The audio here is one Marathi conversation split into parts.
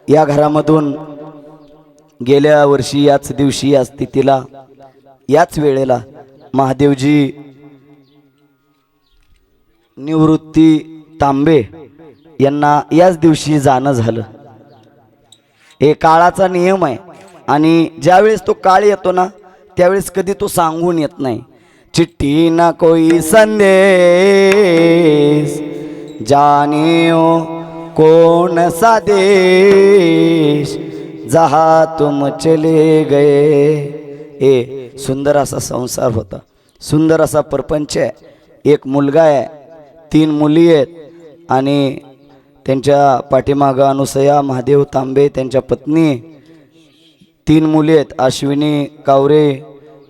या घरामधून गेल्या वर्षी याच दिवशी याच तिथीला याच वेळेला महादेवजी निवृत्ती तांबे यांना याच दिवशी जाणं झालं। हे काळाचा नियम आहे आणि ज्यावेळेस तो काळ येतो ना त्यावेळेस कधी तो सांगून येत नाही। चिट्ठी ना कोई संदेश जाने हो कौन सा देश जहाँ तुम चले गए। ए सुंदर असा संसार होता, सुंदर असा परपंच आहे। एक मुलगा आहे, 3 मुली आहेत आणि त्यांच्या पाठीमागं अनुसया महादेव तांबे त्यांच्या पत्नी, 3 मुली आहेत, अश्विनी कावरे,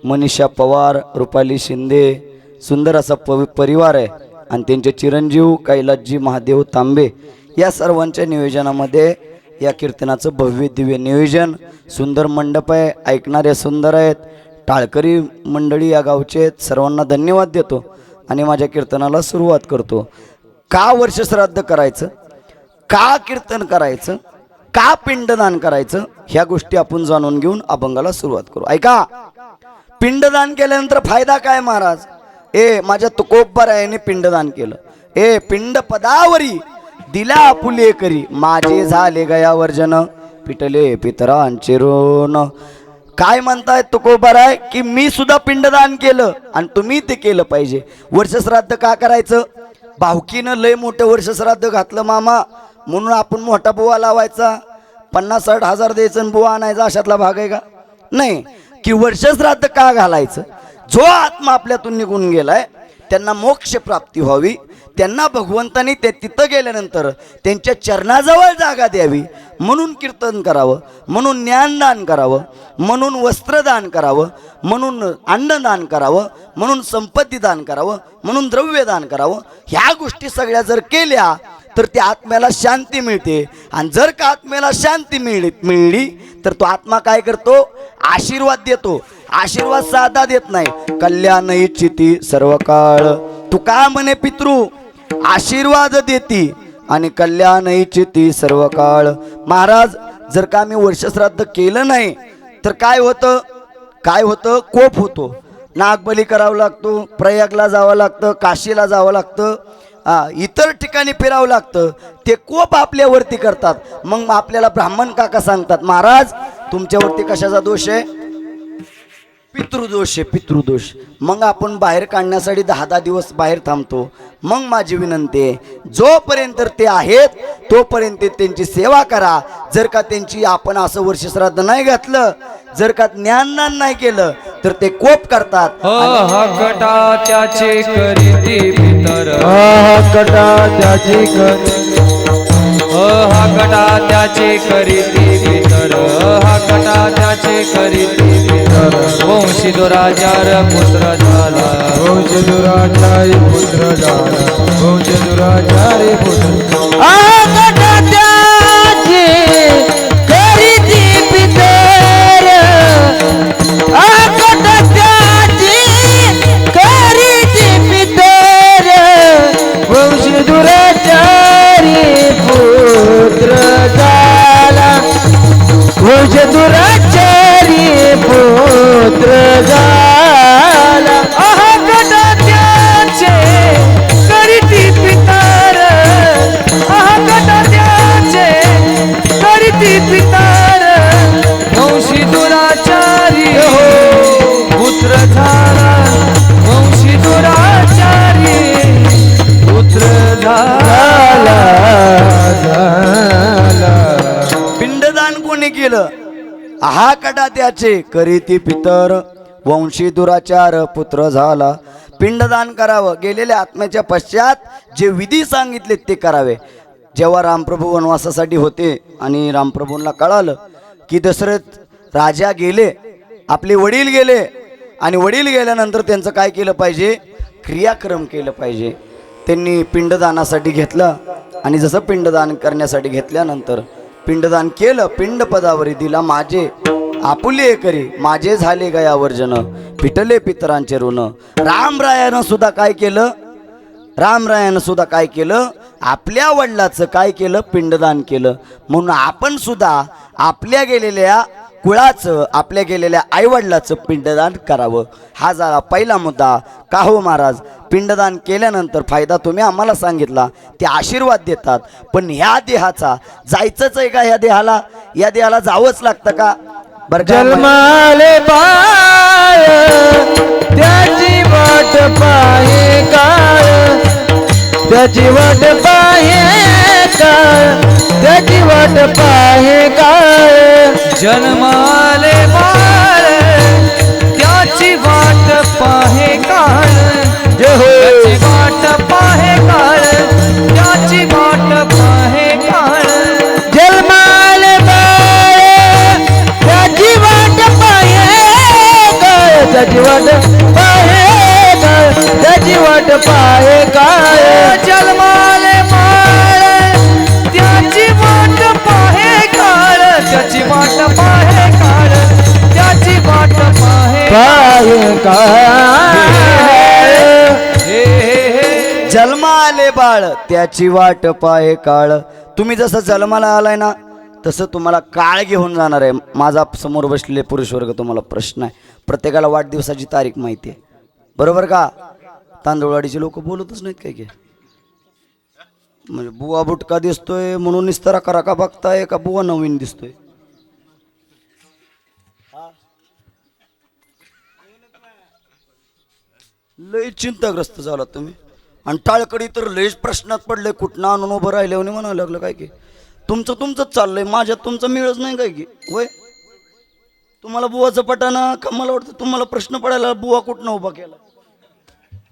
मनीषा पवार, रुपाली शिंदे। सुंदर असा परिवार आहे आणि त्यांचे चिरंजीव कैलासजी महादेव तांबे। या सर्वांच्या नियोजनामध्ये या कीर्तनाचं भव्य दिव्य नियोजन, सुंदर मंडप आहे, ऐकणारे सुंदर आहेत, टाळकरी मंडळी या गावचे आहेत। सर्वांना धन्यवाद देतो आणि माझ्या कीर्तनाला सुरुवात करतो। का वर्षश्राद्ध करायचं, का कीर्तन करायचं, का पिंडदान करायचं, ह्या गोष्टी आपण जाणून घेऊन अभंगाला सुरुवात करू। ऐका, पिंडदान केल्यानंतर फायदा काय महाराज? माझ्या तुकोबरायाने पिंडदान केलं। पिंड पदावरी दिला आपुले करी, माझे झाले गयावर्जन पिटले पितरांचे ऋण। काय म्हणताय तुकोबराय की मी सुद्धा पिंडदान केलं आणि तुम्ही ते केलं पाहिजे। वर्षश्राद्ध का करायचं? भावकीनं लय मोठं वर्षश्राद्ध घातलं मामा म्हणून आपण मोठा बुवा लावायचा, 50-60 हजार द्यायचं बुवा आणायचा, अशातला भाग आहे का? नाही। की वर्षश्राद्ध का घालायचं? जो आत्मा आपल्यातून निघून गेलाय त्यांना मोक्ष प्राप्ती व्हावी, त्यांना भगवंतानी ते तिथं गेल्यानंतर त्यांच्या चरणाजवळ जागा द्यावी म्हणून कीर्तन करावं, म्हणून ज्ञानदान करावं, म्हणून वस्त्रदान करावं, म्हणून अन्नदान करावं, म्हणून संपत्ती दान करावं, म्हणून द्रव्यदान करावं। ह्या गोष्टी सगळ्या जर केल्या तर त्या आत्म्याला शांती मिळते आणि जर का आत्म्याला शांती मिळली तर तो आत्मा काय करतो? आशीर्वाद देतो। आशीर्वाद साधा देत नाही, कल्याण इच्छिती सर्व काळ। तुका म्हणे पितृ आशीर्वाद देती आणि कल्याण इच्छिती सर्व काळ। महाराज जर का मी वर्षश्राद्ध केलं नाही तर काय होतं? काय होतं? कोप होतो, नागबली करावं लागतो, प्रयागला जावं लागतं, काशीला जावं लागतं, इतर ठिकाणी फिरावं लागतं। ते कोप आपल्यावरती करतात। मग आपल्याला ब्राह्मण काका सांगतात, महाराज तुमच्यावरती कशाचा दोष आहे? पितृदोष आहे, पितृदोष। मग आपण बाहेर काढण्यासाठी 10-10 दिवस बाहेर थांबतो। मग माझी विनंती आहे, जोपर्यंत ते आहेत तोपर्यंत त्यांची सेवा करा। जर का त्यांची आपण असं वर्षश्राद्ध नाही घातलं, जर का ज्ञानदान नाही केलं तर ते कोप करतात। कटा त्याचे करीती पितर, कटा त्याचे कटा त्याचे करीती पितर, कटा त्याचे करीती पितर। वंशी दुराचार पुत्र झाला, वंश दुराचारी पुत्र झाला, वंश दुराचारी पुत्र। कटा त्याचे करीती पितर, कटा त्याचे करीती पितर, वंश दुराचारी पुत्र झाला, वंश दुराचारी पुत्र झाला। कटा त्याचे करीती पितर, कटा त्याचे करीती पितर, वंशी दुराचारी पुत्र झाला, वंशी दुराचारी पुत्र झाला। पिंडदान कोणी केलं? कटा त्याचे करीती पितर, वंशी दुराचार पुत्र झाला। पिंडदान करावं, गेलेल्या आत्म्याच्या पश्चात जे विधी सांगितले ते करावे। जेव्हा रामप्रभू वनवासासाठी होते आणि रामप्रभूंना कळालं की दशरथ राजा गेले, आपले वडील गेले आणि वडील गेल्यानंतर त्यांचं काय केलं पाहिजे? क्रियाक्रम केलं पाहिजे। त्यांनी पिंडदानासाठी घेतलं आणि जसं पिंडदान करण्यासाठी घेतल्यानंतर पिंडदान केलं, पिंड पदावरी दिला माझे आपुले करी, माझे झाले गयावर्जन पिटले पितरांचे ऋण। रामरायानं सुद्धा काय केलं? रामरायानं सुद्धा काय केलं? आपल्या वडिलाचं काय केलं? पिंडदान केलं. म्हणून आपण सुद्धा आपल्या गेलेल्या कुळाचं, आपल्या गेलेल्या आईवडिलाचं पिंडदान करावं. हा झाला पहिला मुद्दा. का हो महाराज, पिंडदान केल्यानंतर फायदा तुम्ही आम्हाला सांगितला, ते आशीर्वाद देतात. पण ह्या देहाचा जायचंच आहे का? ह्या देहाला, या देहाला जावंच लागतं का? बरं का? जन्माले बाळ त्याची वाट पाहे काळ, त्याची वाट पाहे काळ, त्याची वाट पाहे काळ. जन्माले बाळ त्याची वाट पाहे काळ, जय हो. त्याची वाट पाहे काळ, त्याची वाट पाहे काळ. जन्माले बाळ त्याची वाट पाहे काळ, त्याची वाट पाहे काळ, त्याची वाट पाहे काळ. जन्माले बाळ त्याची वाट पाहे काळ, त्याची वाट पाहे काळ, त्याची वाट पाहे पाहे काळ. जन्म आले बाळ त्याची वाट पाहे काळ. तुम्ही जसं जन्माला आलाय ना, तसं तुम्हाला काळ घेऊन जाणार आहे. माझा समोर बसलेले पुरुष वर्ग, तुम्हाला प्रश्न आहे. प्रत्येकाला वाढदिवसाची तारीख माहिती आहे, बरोबर का? तांदूळवाडीचे लोक बोलतच नाहीत काय की, म्हणजे बुवा बुटका दिसतोय म्हणून निस्तारा करा का बघताय, का बुवा नवीन दिसतोय? लय चिंताग्रस्त झाला तुम्ही. आणि टाळकडी तर लयच प्रश्नात पडले. कुठनं आणून उभं राहिले आणि म्हणायला लागलं काय की तुमचंच चाललंय, माझ्यात तुमचं मिळच नाही काय की. होय, तुम्हाला बुवाचं पटाना का? मला वाटतं तुम्हाला प्रश्न पडायला बुवा कुठनं उभा केला.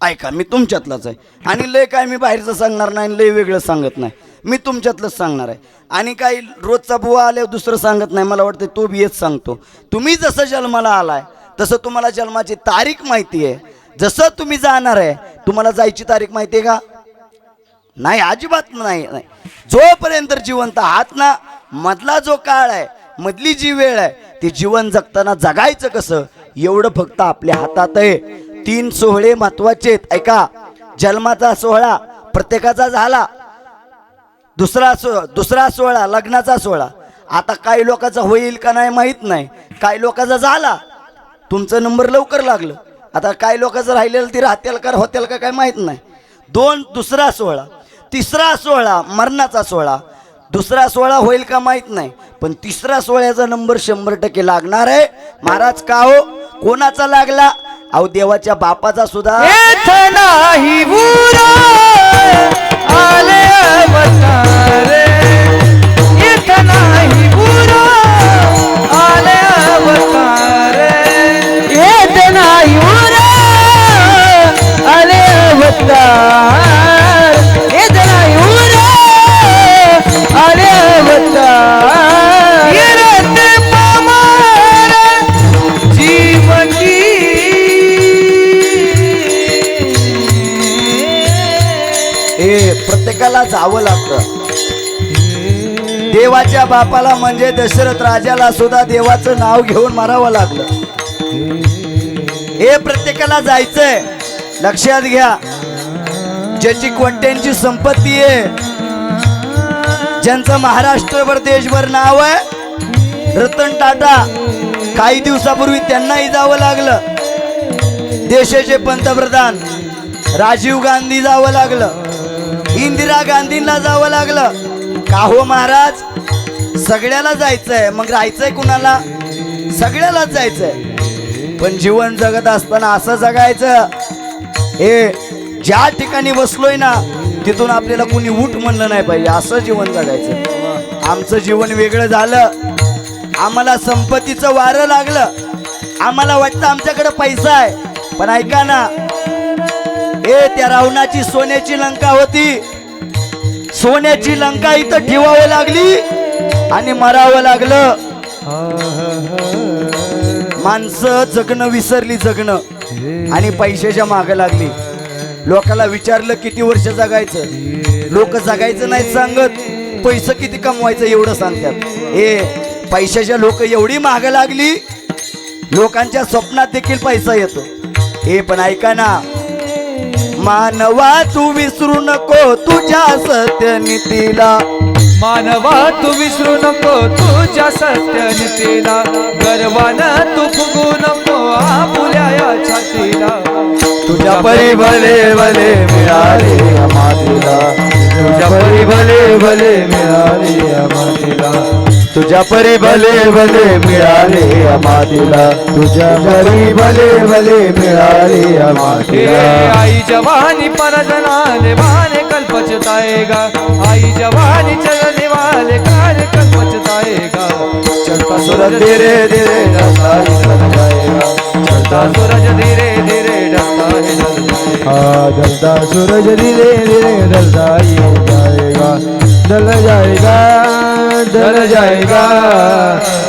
ऐका, मी तुमच्यातलाच आहे. आणि लय काय मी बाहेरचं सांगणार नाही, लय वेगळं सांगत नाही. मी तुमच्यातलंच सांगणार आहे. आणि काही रोजचा बुवा आल्यावर दुसरं सांगत नाही. मला वाटतं तो बी हेच सांगतो. तुम्ही जसं जन्माला आलाय तसं तुम्हाला जन्माची तारीख माहिती आहे. जसं तुम्ही जाणार आहे, तुम्हाला जायची तारीख माहिती आहे का? नाही, अजिबात नाही. जोपर्यंत जिवंत आहात ना, मधला जो काळ आहे, मधली जी वेळ आहे, ती जीवन जगताना जगायचं कसं, एवढं फक्त आपल्या हातात आहे. 3 सोहळे महत्वाचे आहेत. ऐका, जन्माचा सोहळा प्रत्येकाचा झाला. दुसरा सोहळा लग्नाचा सोहळा. आता काही लोकांचा होईल का नाही माहीत नाही. काही लोकांचा झाला, तुमचं नंबर लवकर लागलं. आता काही लोकांचं राहिलेलं ती राहतील का होतील का काय माहीत नाही. दुसरा सोहळा. तिसरा सोहळा मरणाचा सोहळा. दुसरा सोहळा होईल का माहीत नाही, पण तिसरा सोहळ्याचा नंबर 100% लागणार आहे. महाराज का हो, कोणाचा लागला? अहो, देवाच्या बापाचा सुद्धा. येथ नाही बुरा आले अवतारे, येथ नाही बुरा आले अवतारे, येत नाही उरा आले अवतार, येत नाही उरा आले अवतार. येरत पामार जीवनी प्रत्येकाला जावं लागतं. देवाच्या बापाला म्हणजे दशरथ राजाला सुद्धा देवाचं नाव घेऊन मारावं लागलं. हे प्रत्येकाला जायचंय. लक्षात घ्या, ज्याची कोणत्यांची संपत्ती आहे, ज्यांचं महाराष्ट्रभर देशभर नाव आहे, रतन टाटा, काही दिवसापूर्वी त्यांनाही जावं लागलं. देशाचे पंतप्रधान राजीव गांधी जावं लागलं. इंदिरा गांधींना जावं लागलं. का हो महाराज, सगळ्याला जायचंय. मग राहायचंय कुणाला? सगळ्यालाच जायचंय. पण जीवन जगत असताना असं जगायचं, हे ज्या ठिकाणी बसलोय ना, तिथून आपल्याला कुणी उठ म्हणलं नाही पाहिजे, असं जीवन जगायचं. आमचं जीवन वेगळं झालं. आम्हाला संपत्तीचं वारं लागलं. आम्हाला वाटतं आमच्याकडे पैसा आहे, पण ऐका ना, त्या रावणाची सोन्याची लंका होती. सोन्याची लंका इथं ठेवावं लागली आणि मरावं लागलं. माणसं जगणं विसरली, जगणं, आणि पैशाच्या मागे लागली. लोकाला विचारलं किती वर्ष जगायचं, लोक जगायचं नाही सांगत, पैसे किती कमवायचं एवढं सांगतात. पैशाच्या लोक एवढी मागे लागली, लोकांच्या स्वप्नात देखील पैसा येतो. पण ऐका ना, मानवा तू विसरू नको तुझ्या सत्यनीतीला मानवा तू विसरू नको तुझ्या सत्यनीतीला गर्वानं तू फुगू नको आपुल्या या छातीला तुझ्या परी भले भले मिळाले मातीला तुझ्या परी भले भले मिळाले मातीला तुझ्या परी भले भले मिळाले मातीला तुझ्या परी भले भले मिळाले हे मातीला आई जवानी परजनाने वाले कल्प चताएगा आई जवानी चलने वाले कार्य कल्प चताएगा चलता सूरज धीरे धीरे ढलता ही ढल जाएगा चलता सूरज धीरे धीरे ढलता है ढल जाएगा जलता सूरज धीरे धीरे ढलता ही जाएगा ढल जाएगा ढल जाएगा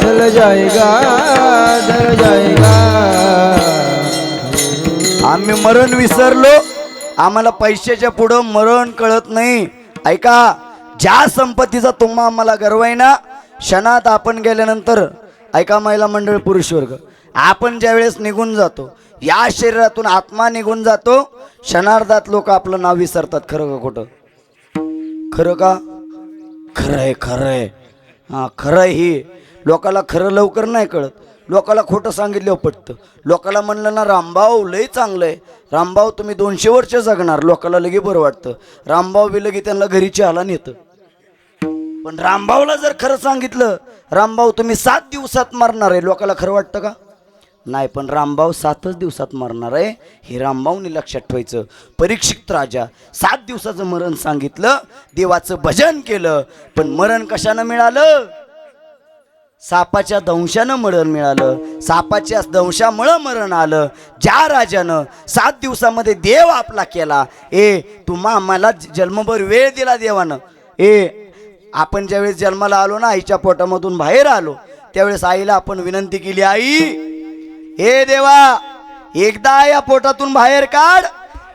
ढल जाएगा ढल जाएगा आम्ही मरण विसरलो आम्हाला पैशाच्या पुढं मरण कळत नाही ऐका ज्या संपत्तीचा तुम्हा आम्हाला गर्व आहे ना क्षणात आपण गेल्यानंतर ऐका महिला मंडळ पुरुष वर्ग आपण ज्या वेळेस निघून जातो या शरीरातून आत्मा निघून जातो क्षणार्धात लोक आपलं नाव विसरतात खरं का खोटं खरं का खरं आहे खरं आहे हां खरं आहे ही लोकाला खरं लवकर नाही कळत लोकाला खोटं सांगितलं पटतं लोकाला म्हणलं ना रामभाऊ लई चांगलं आहे रामभाऊ तुम्ही 200 वर्ष जगणार लोकाला लगे बरं वाटतं रामभाऊ बी लगे त्यांना घरी चहाला नेतं पण रामभाऊला जर खरं सांगितलं रामभाऊ तुम्ही 7 दिवसात मरणार आहे लोकाला खरं वाटतं का नाही पण रामभाऊ 7च दिवसात मरणार आहे हे रामभाऊने लक्षात ठेवायचं परीक्षित राजा 7 दिवसाचं मरण सांगितलं देवाचं भजन केलं पण मरण कशानं मिळालं सापाच्या दंशानं मरण मिळालं सापाच्या दंशामुळं मरण आलं ज्या राजानं 7 दिवसामध्ये देव आपला केला तुम्हा आम्हाला जन्मभर वेळ दिला देवानं आपण ज्यावेळेस जन्माला आलो ना आईच्या पोटामधून बाहेर आलो त्यावेळेस आईला आपण विनंती केली आई हे देवा एकदा या पोटातून बाहेर काढ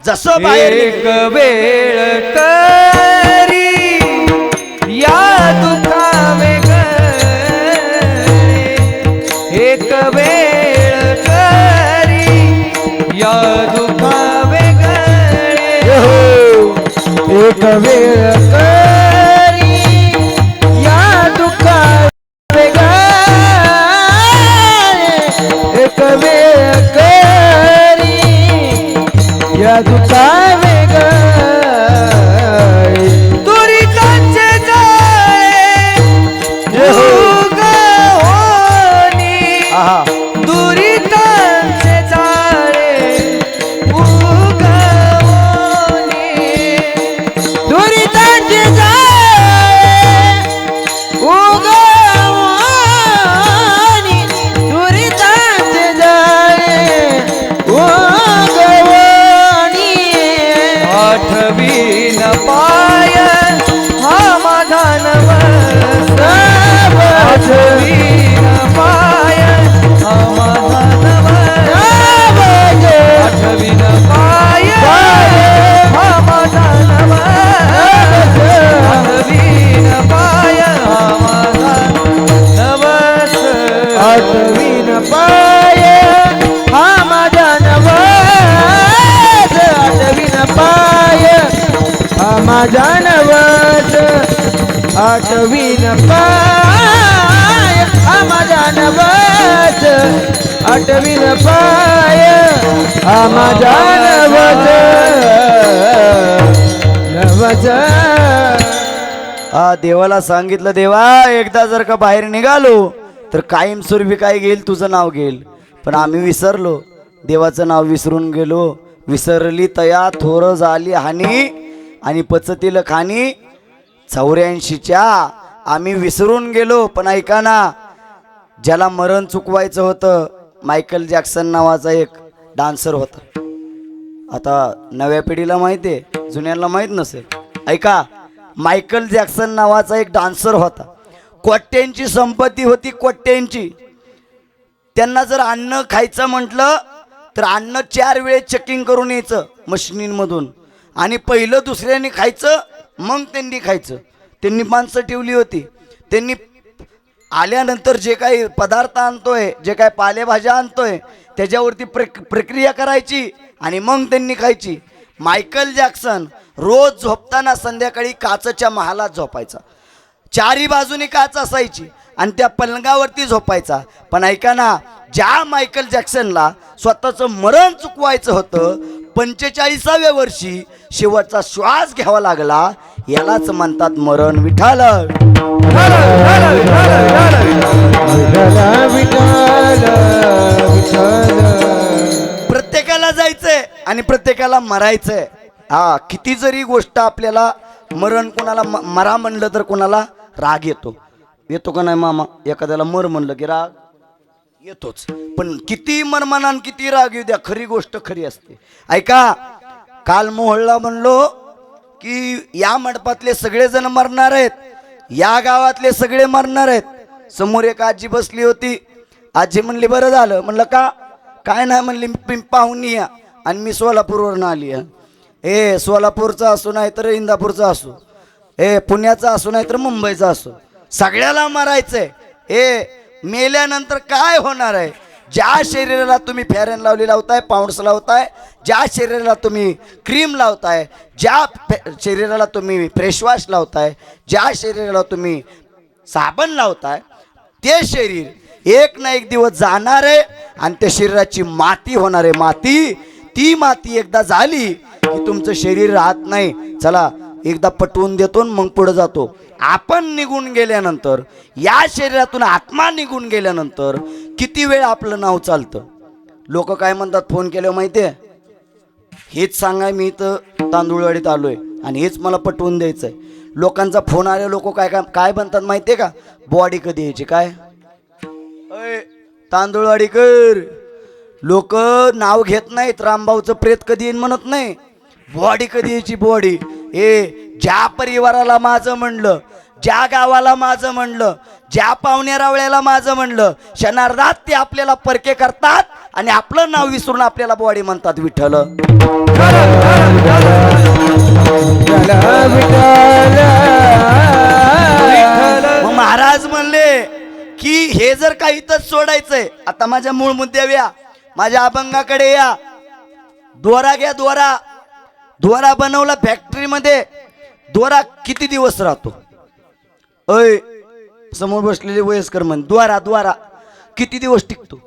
जसं बाहेर एक वेळ करी या दुखावे एक वेळ करी या दुखावे एक वेळ करी या दुखावे एक वेळ करी या दुखावे दुरितांचे जाळे उगवणी दुरितांचे जाळे उगवणी दुरितांचे जाळे उगवणी दुरितांचे जाळे उगवणी आठवीन पाय हा माझा नवस आठवीन पाय हा माझा नवस आठवीन पाय हा माझा नवस आठवीन पाय हा माझा नवस आठवीन पाय हा माझा नवस आठवीन पाय हा माझा नवस आठवीन पाय हा माझा नवस आठवीन पाय हा माझा नवस नवस देवाला सांगितलं देवा एकदा जर का बाहेर निघालो तर कायमस्वरूपी काय घेईल तुझं नाव घेईल पण आम्ही विसरलो देवाचं नाव विसरून गेलो विसरली तया थोर झाली हानी आणि पचतील खाणी 84च्या आम्ही विसरून गेलो पण ऐका ना ज्याला मरण चुकवायचं होतं मायकल जॅक्सन नावाचा एक डान्सर होता आता नव्या पिढीला माहिती आहे जुन्यांना माहीत नसेल ऐका मायकल जॅक्सन नावाचा एक डान्सर होता कोट्यांची संपत्ती होती कोट्यांची त्यांना जर अन्न खायचं म्हटलं तर अन्न 4 वेळेस चेकिंग करून यायचं मशिनींमधून आणि पहिलं दुसऱ्याने खायचं मग त्यांनी खायचं त्यांनी माणसं ठेवली होती त्यांनी आल्यानंतर जे काही पदार्थ आणतोय जे काही पालेभाज्या आणतोय त्याच्यावरती प्रक्रिया करायची आणि मग त्यांनी खायची मायकल जॅक्सन रोज झोपताना संध्याकाळी काचच्या महालात झोपायचा. चारी बाजूनी काच असायची आणि त्या पलंगावरती झोपायचा. पण ऐका ना, ज्या मायकल जॅक्सनला स्वतःचं मरण चुकवायचं होतं, 45व्या वर्षी शेवटचा श्वास घ्यावा लागला. यालाच म्हणतात मरण. विठाल प्रत्येकाला जायचंय आणि प्रत्येकाला मरायचंय. हा, किती जरी गोष्ट आपल्याला मरण, कोणाला मरा म्हणलं तर कोणाला राग येतो का नाही मामा? एखाद्याला मर म्हणलं की राग येतोच. पण किती मरमाना किती राग येऊ द्या, खरी गोष्ट खरी असते. ऐका, काल मोहळला म्हणलो की या मंडपातले सगळेजण मरणार आहेत, या गावातले सगळे मरणार आहेत. समोर एक आजी बसली होती. आजी म्हणली बरं झालं. म्हणलं का? काय नाही म्हणली, मी पाहून या आणि मी सोलापूरवरून आली आहे. सोलापूरचा असो नाही तर इंदापूरचा असो, पुण्याचा असो नाही तर मुंबईचा असो, सगळ्याला मरायचंय. मेल्यानंतर काय होणार आहे? ज्या शरीराला तुम्ही फेअर अँड लवली लावताय, पाऊंड्स लावताय, ज्या शरीराला तुम्ही क्रीम लावताय, ज्या शरीराला तुम्ही फेसवॉश लावताय, ज्या शरीराला तुम्ही साबण लावताय, ते शरीर एक ना एक दिवस जाणार आहे आणि त्या शरीराची माती होणार आहे. माती, ती माती एकदा झाली की तुमचं शरीर राहत नाही. चला एकदा पटवून देतो मग पुढे जातो. आपण निघून गेल्यानंतर, या शरीरातून आत्मा निघून गेल्यानंतर किती वेळ आपलं नाव चालतं? लोक काय म्हणतात फोन केल्यावर माहिती आहे? हेच सांगाय, मी इथं तांदूळवाडीत आलोय आणि हेच मला पटवून द्यायचंय. लोकांचा फोन आले, लोक काय काय काय म्हणतात माहिती आहे का? बॉडी कधी यायची? काय तांदूळवाडीकर लोक नाव घेत नाहीत. रामभाऊचं प्रेत कधी येईन म्हणत नाही, बॉडी कधी यायची बॉडी. ज्या परिवाराला माझं म्हणलं, ज्या गावाला माझं म्हणलं, ज्या पाहुण्या रावळ्याला माझं म्हणलं, क्षणार्धात ते आपल्याला परके करतात आणि आपलं नाव विसरून आपल्याला बॉडी म्हणतात. विठ्ठल मग महाराज म्हणले की हे जर काही इथंच सोडायचंय, आता माझ्या मूळ मुद्द्यावर या, माझ्या अभंगाकडे या. दोरा घ्या, दोरा बनवला फॅक्टरीमध्ये. दोरा किती दिवस राहतो? समोर बसलेले वयस्कर म्हण, द्वारा किती दिवस टिकतो?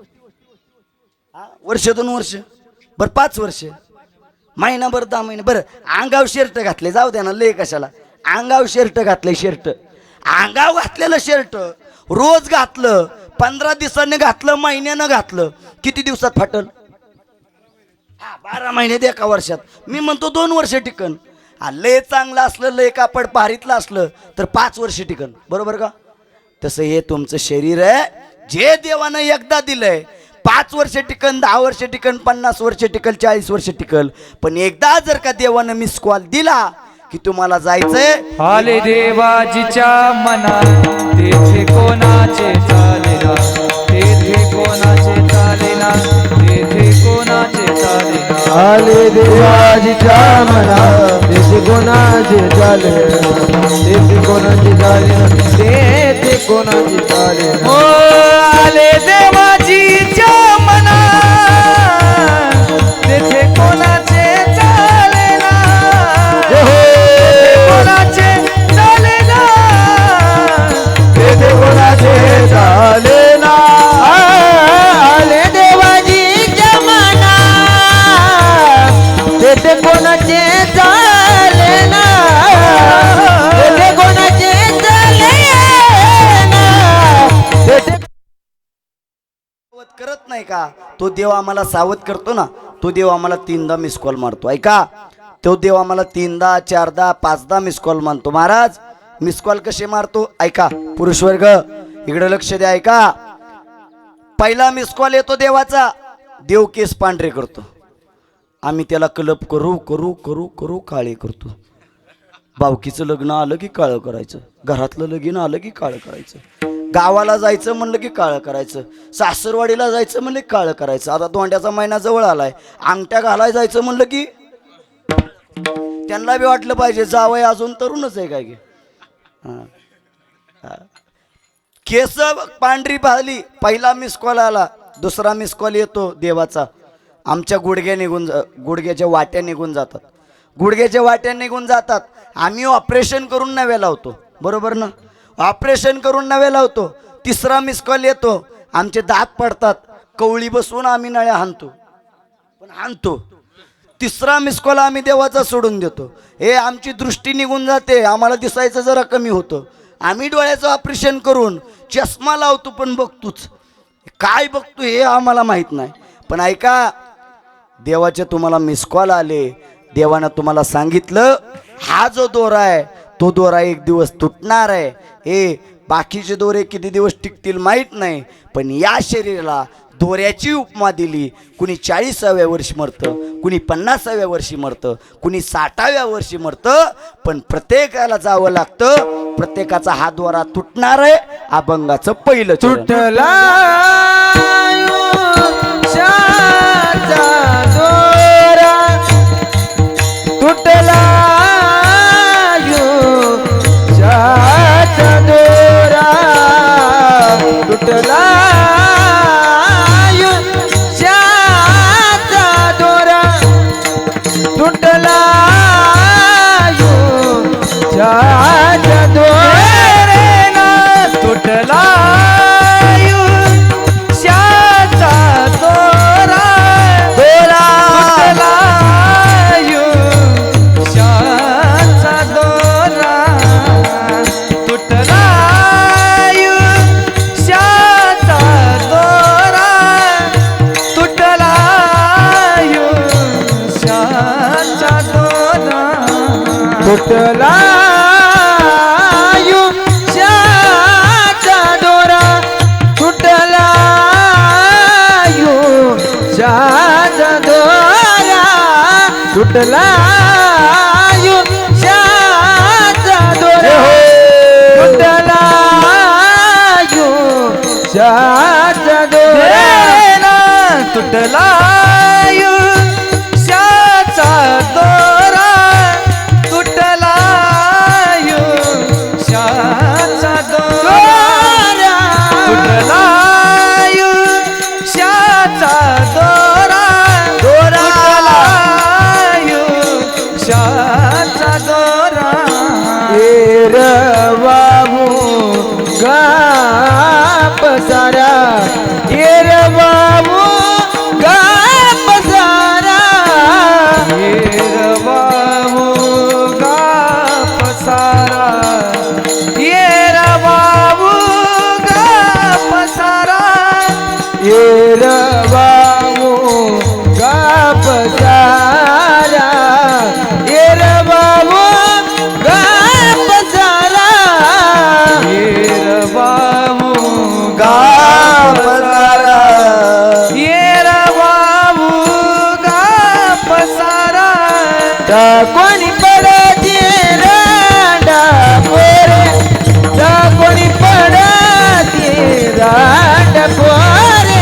वर्ष, 2 वर्ष, बरं 5 वर्ष, महिनाभर, 10 महिने. बरं अंगाव शर्ट घातले, जाऊ द्या ना, लय कशाला. अंगाव शर्ट घातले, अंगाव घातलेलं शर्ट रोज घातलं, 15 दिवसांनी घातलं, महिन्यानं घातलं, किती दिवसात फाटल? 12 महिने दे एका वर्षात. मी म्हणतो 2 वर्ष टिकन. लय चांगलं असलं, लय कापड पारीतलं असलं तर 5 वर्ष टिकन. बरोबर का? तसं हे तुमचं शरीर आहे, जे देवानं एकदा दिलंय. 5 वर्ष टिकन, 10 वर्ष टिकन, 50 वर्ष टिकल, 40 वर्ष टिकल. पण एकदा जर का देवानं मिस कॉल दिला की तुम्हाला जायचंय, आले देवाजीच्या मनात, तेथे कोणाचे चालेना, तेथे कोणाचे चालेना, तेथे कोणाचे चालेना. आले देवाजीच्या मनात, तेथे कोणाचे चाले, तेथे कोणाचे चाले, तेथे कोणाचे चाले. ओ आले देवाजीच्या मनात, तेथे कोणाचे चालेना, कोणाचे चालेना, तेथे कोणाचे चालेना. आले देवाजीच्या मनात, तेथे कोणाचे चालेना, तेथे कोणाचे चालेना, तेथे सावध करत नाही का? तो देव आम्हाला सावध करतो ना, तो देव आम्हाला 3दा मिस कॉल मारतो. ऐका, तो देव आम्हाला 3दा, 4दा, 5दा मिस कॉल मारतो. महाराज मिस कॉल कसे मारतो? ऐका, पुरुष वर्ग इकडे लक्ष द्या. ऐका, पहिला मिस कॉल येतो देवाचा, देव केस पांढरे करतो. आम्ही त्याला कलप करू करू करू करू काळे करतो. भावकीचं लग्न आलं की काळं करायचं, घरातलं लगीन आलं की काळं करायचं, गावाला जायचं म्हणलं की काळं करायचं, सासरवाडीला जायचं म्हणलं की काळं करायचं. आता दोंड्याचा महिना जवळ आलाय, अंगठ्या घालायला जायचं म्हणलं की त्यांना बी वाटलं पाहिजे जावय अजून तरुणच आहे काय की. केस पांढरी पाहिली, पहिला मिस कॉल आला. दुसरा मिस कॉल येतो देवाचा, आमच्या गुडघ्याच्या वाट्या निघून जातात. गुडघ्याच्या वाट्या निघून जातात. आम्ही ऑपरेशन करून नव्या लावतो, बरोबर ना? ऑपरेशन करून नव्या लावतो. तिसरा मिस कॉल येतो, आमचे दात पडतात, कवळी बसवून आम्ही नळ्या हाणतो, पण हाणतो. तिसरा मिस कॉल आम्ही देवाचा सोडून देतो. हे आमची दृष्टी निघून जाते, आम्हाला दिसायचं जरा कमी होतं. आम्ही डोळ्याचं ऑपरेशन करून चष्मा लावतो, पण बघतोच. काय बघतो हे आम्हाला माहीत नाही. पण ऐका, देवाचे तुम्हाला मिस कॉल आले, देवानं तुम्हाला सांगितलं हा जो दोरा आहे तो दोरा एक दिवस तुटणार आहे. हे बाकीचे दोरे किती दिवस टिकतील माहीत नाही, पण या शरीराला दोऱ्याची उपमा दिली. कुणी 40व्या वर्षी मरतं, कुणी 50व्या वर्षी मरतं, कुणी 60व्या वर्षी मरतं, पण प्रत्येकाला जावं लागतं. प्रत्येकाचा हा दोरा तुटणार आहे. अभंगाचं पहिलं चरण. तुटला आयुष्याचा दोरा, तुटला आयुष्याचा दोरा, तुटला आयुष्याचा दोरा, तुटला आयुष्याचा दोरा, तुटला आयुष्याचा दोरा, दोरा, तुटला आयुष्याचा दोरा, तुटला आयुष्याचा दोरा, तुटला आयुष्याचा दोरा, तुटला आयुष्याचा दोरा, तुटला आयुष्याचा दोरा, तुटला आयुष्याचा दोरा, तुटला आयुष्याचा दोरा, तुटला आयुष्याचा दोरा, तुटला आयुष्याचा दोरा, तुटला आयुष्याचा दोरा, दोरा, तुटला आयुष्याचा दोरा. एरवाहू गाप सारा, एरवाहू गाप सारा, येरवाहू गाप सारा, येरवाहू गाप सारा, एरवाहू गाप सारा, एरवाहू गाप सारा, येरवाहू गाप सारा, येरवाहू गाप सारा, कोणी पडते रांडा पोरे, कोणी पडते रांडा पोरे,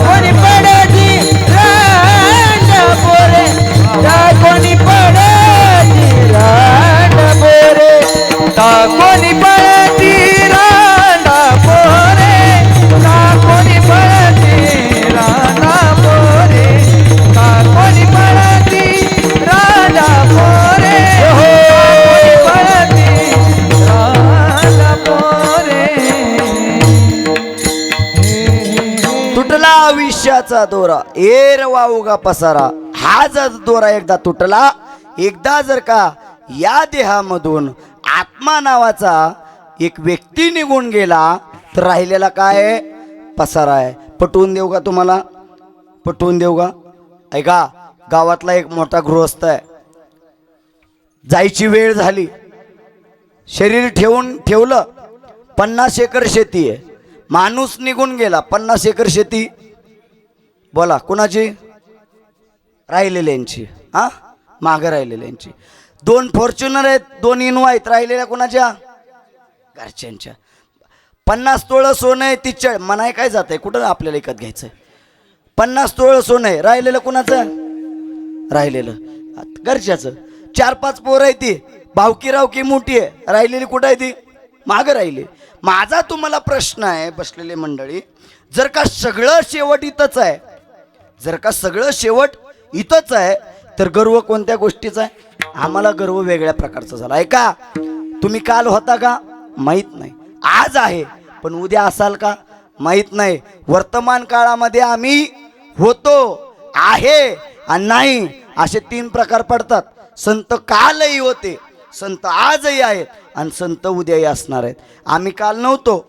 कोणी पडते रांडा पोरे, कोणी पडते रांडा पोरे, कोणी पळती रांडा पोरे, कोणी पळती रांडा पोरे, कोणी पळती रांडा पोरे, कोणी पळती रांडा पोरे. तुटला आयुष्याचा दोरा, एरवाऊगा पसारा. हा जर दोरा एकदा तुटला, एकदा जर का या देहामधून आत्मा नावाचा एक व्यक्ती निघून गेला, तर राहिलेला काय आहे? पसारा आहे. पटवून देऊ का तुम्हाला? पटवून देऊ का? ऐका, गावातला एक मोठा गृहस्थ आहे. जायची वेळ झाली, शरीर ठेवलं. 50 एकर शेती आहे. माणूस निघून गेला. 50 एकर शेती बोला कुणाची? राहिलेल्यांची. हा, मागं राहिलेल्यांची. 2 फॉर्च्युनर आहेत, 2 इनोवा आहेत. राहिलेल्या कुणाच्या? घरच्यांच्या. 50 तोळं सोनं आहे. 30 मनाय काय जात आहे? कुठं आपल्याला विकत घ्यायचं? 50 तोळं सोनं आहे. राहिलेलं कुणाचं? राहिलेलं घरच्याचं. 4-5 पोरं आहे. ती भावकी रावकी मोठी आहे. राहिलेली कुठं आहे? ती मागं राहिली. माझा तुम्हाला प्रश्न आहे बसलेले मंडळी, जर का सगळं शेवट इथंच आहे, जर का सगळं शेवट इथंच आहे, तर गर्व कोणत्या गोष्टीचा आहे? आम्हाला गर्व वेगळ्या प्रकारचा झाला. ऐका, तुम्ही काल होता का माहीत नाही, आज आहे पण उद्या असाल का माहीत नाही. वर्तमान काळामध्ये आम्ही होतो, आहे आणि नाही असे 3 प्रकार पडतात. संत कालही होते, संत आजही आहेत आणि संत उद्याही असणार आहेत. आम्ही काल नव्हतो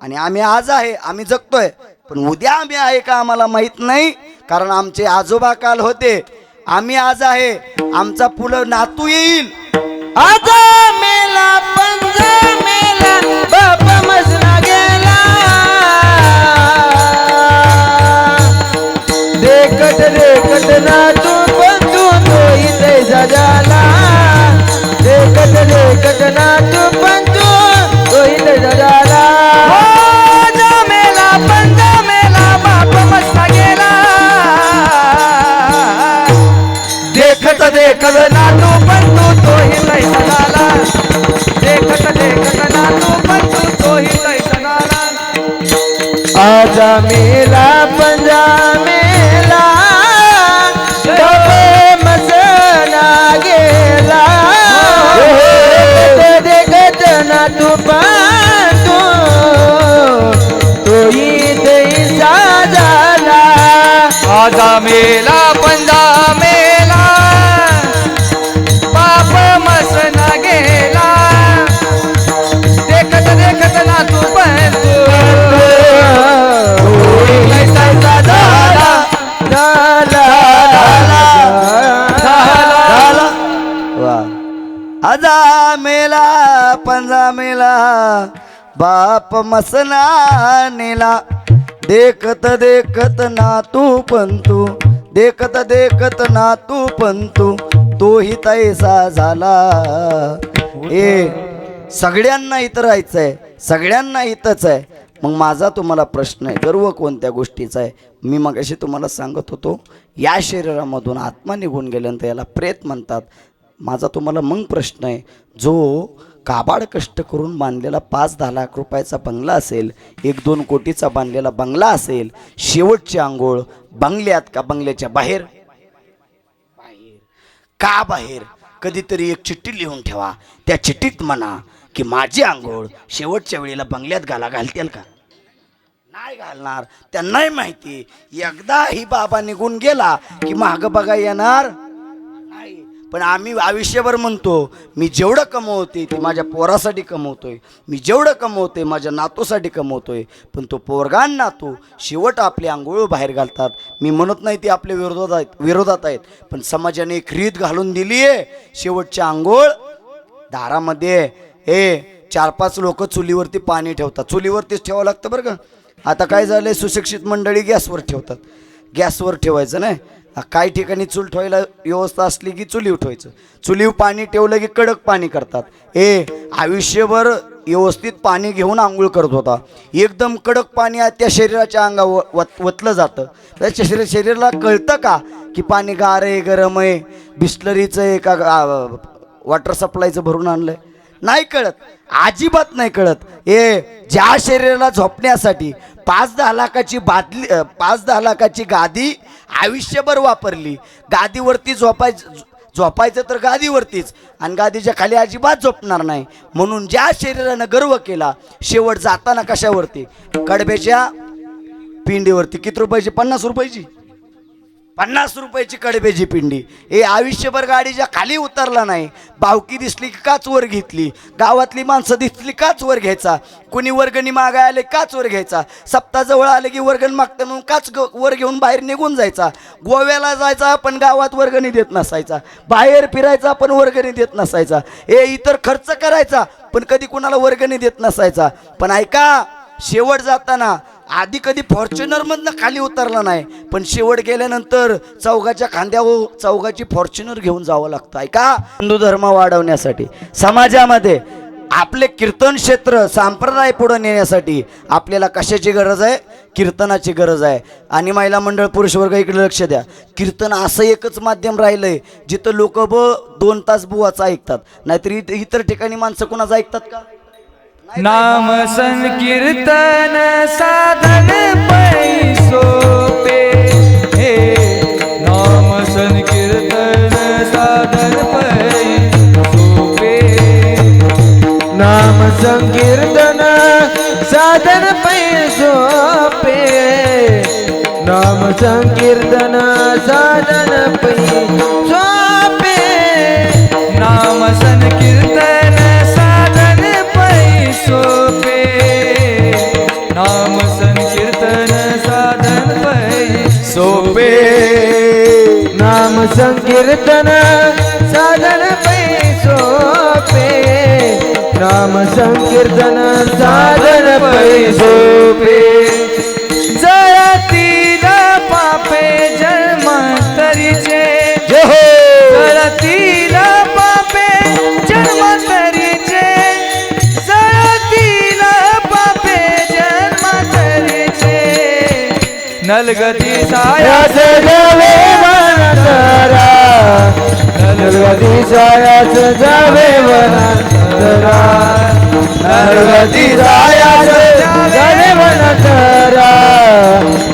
आणि आम्ही आज आहे, आम्ही जगतोय, पण उद्या आम्ही आहे का आम्हाला माहीत नाही. कारण आमचे आजोबा काल होते, आम्ही आज आहे, आमचा पुढं नातू येईल. आजा मेला पंजा मेला बाप मसना गेला, देखत देखत ना तू बंधू तो इथे झाला, देखत देखत ना तू बंधू तो इथे झाला. आजा मेला पंजा मेला बाप मसना गेला, देखत देखत नातू बंधू तोही तैसा झाला, देखत देखत नातू बंधू तोही तैसा झाला. आजा मेला पंजा मेला बाप मसना गेला, देखत ना तू बंधू तो इथे झाला. आजा मेला पंजा मेला बाप मसना गेला, देखत देखत ना तू बंधू कैसा झाला झाला. वा. आजा मेला पंजा मेला बाप मसना नेला, देखत देखत नातू पंतू, देखत देखत नातू पंतू तोही तैसा झाला. सगळ्यांना इथं राहायचंय, सगळ्यांना इथंच आहे. मग माझा तुम्हाला प्रश्न आहे, गर्व कोणत्या गोष्टीचा आहे? मी मगाशी तुम्हाला सांगत होतो, या शरीरामधून आत्मा निघून गेल्यानंतर याला प्रेत म्हणतात. माझा तुम्हाला मग प्रश्न आहे, जो काबाड कष्ट करून बांधलेला 5-10 लाख रुपयाचा बंगला असेल, 1-2 कोटीचा बांधलेला बंगला असेल, शेवटची आंघोळ बंगल्यात का बंगल्याच्या बाहेर? बाहेर. का बाहेर? कधीतरी एक चिठ्ठी लिहून ठेवा, त्या चिठ्ठीत म्हणा की माझी आंघोळ शेवटच्या वेळेला बंगल्यात घालतील का? नाही घालणार. त्यांनाही माहिती एकदा ही बाबा निघून गेला की मागं बघा येणार नाही. पण आम्ही आयुष्यभर म्हणतो, मी जेवढं कमवते ते माझ्या पोरासाठी कमवतोय, मी जेवढं कमवते माझ्या नातूसाठी कमवतोय. पण तो पोरगा नातू शेवट आपली आंघोळ बाहेर घालतात. मी म्हणत नाही ते आपल्या विरोधात आहेत, पण समाजाने एक रीत घालून दिली आहे, शेवटची आंघोळ दारामध्ये. 4-5 लोक चुलीवरती पाणी ठेवतात, चुलीवरतीच ठेवावं लागतं बरं का. आता काय झालंय, सुशिक्षित मंडळी गॅसवर ठेवतात. गॅसवर ठेवायचं नाही, काही ठिकाणी चूल ठेवायला व्यवस्था असली की चुलीवर ठेवायचं. चुलीवर पाणी ठेवलं की कडक पाणी करतात. आयुष्यभर व्यवस्थित पाणी घेऊन आंघोळ करत होता, एकदम कडक पाणी त्या शरीराच्या अंगावर वतलं जातं. त्याच्या शरीराला कळतं का की पाणी गार आहे, गरम आहे, बिस्लरीचं आहे का वॉटर सप्लायचं भरून आणलंय? नाही कळत, अजिबात नाही कळत. ज्या शरीराला झोपण्यासाठी 5-10 लाखाची बादली, 5-10 लाखाची गादी आयुष्यभर वापरली, गादीवरती झोपायचं तर गादीवरतीच, आणि गादीच्या खाली अजिबात झोपणार नाही. म्हणून ज्या शरीरानं गर्व केला, शेवट जाताना कशावरती? कडब्याच्या पिंडीवरती. किती रुपयाची? 50 रुपयाची. 50 रुपयाची कडब्याची पिंडी. आयुष्यभर गाडीच्या खाली उतरला नाही. भावकी दिसली की काच वर घेतली, गावातली माणसं दिसली काच वर घ्यायचा, कुणी वर्गणी मागाय आले काच वर घ्यायचा, सप्ताह जवळ आले की वर्गण मागतं म्हणून काच वर घेऊन बाहेर निघून जायचा. गोव्याला जायचा पण गावात वर्गणी देत नसायचा, बाहेर फिरायचा पण वर्गणी देत नसायचा, इतर खर्च करायचा पण कधी कुणाला वर्गणी देत नसायचा. पण ऐका, शेवट जाताना आधी कधी फॉर्च्युनरमधनं खाली उतरला नाही, पण शेवट गेल्यानंतर चौघाच्या खांद्यावर चौघाची फॉर्च्युनर घेऊन जावं लागतं. ऐका, हिंदू धर्म वाढवण्यासाठी, समाजामध्ये आपले कीर्तन क्षेत्र संप्रदाय पुढे नेण्यासाठी आपल्याला कशाची गरज आहे? कीर्तनाची गरज आहे. आणि महिला मंडळ, पुरुष वर्ग इकडे लक्ष द्या. कीर्तन असं एकच माध्यम राहिलंय जिथं लोक 2 तास बुवाचं ऐकतात, नाहीतर इतर ठिकाणी माणसं कुणाचं ऐकतात का? नाम संकीर्तन साधन पैसो पे, नाम संकीर्तन संकीर्तन साधन पै सोपे नाम संकीर्तन साधन पै सोपे नाम संकीर्तन साधन पै सोपे नाम संकीर्तन साधन पै सोपे नाम संकीर्तन साधन पै सोपे नाम संकीर्तन साधन पै सोपे जळतील पापे जन्मांतरीचे जय हो जळतील पापे जन्मांतरीचे जळतील पापे जन्मांतरीचे नलगती सायास जावे वनांतरा नलगती सायास जावे वनांतरा नलगती सायास जावे वनांतरा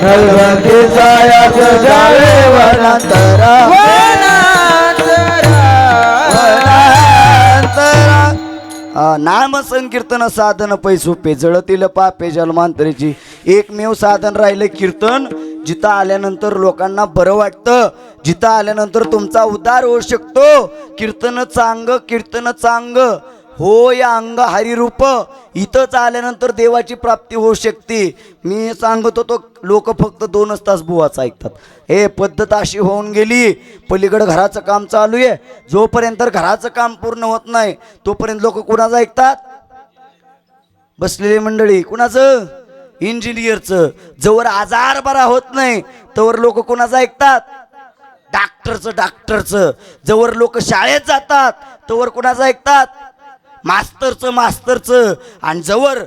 नलगती सायास जावे वनांतरा नाम संकीर्तन साधन पै सोपे जळतील पापे जन्मांतरीची एकमेव साधन राहिलं कीर्तन. जिथं आल्यानंतर लोकांना बरं वाटतं, जिथं आल्यानंतर तुमचा उद्धार होऊ शकतो. कीर्तन चांग हो या अंग हरिरूप. इथंच आल्यानंतर देवाची प्राप्ती होऊ शकते. मी सांगत होतो लोक फक्त 2च तास बुवाचं ऐकतात. हे पद्धत अशी होऊन गेली. पलीकडं घराचं काम चालू आहे, जोपर्यंत घराचं काम पूर्ण होत नाही तोपर्यंत लोक कुणाचं ऐकतात? बसलेली मंडळी कुणाचं? इंजिनियरचं. जोवर आजार बरा होत नाही तोवर लोक कुणाचं ऐकतात? डॉक्टरचं. जोवर लोक शाळेत जातात तोवर कुणाचं ऐकतात? मास्तरचं. आणि जवळ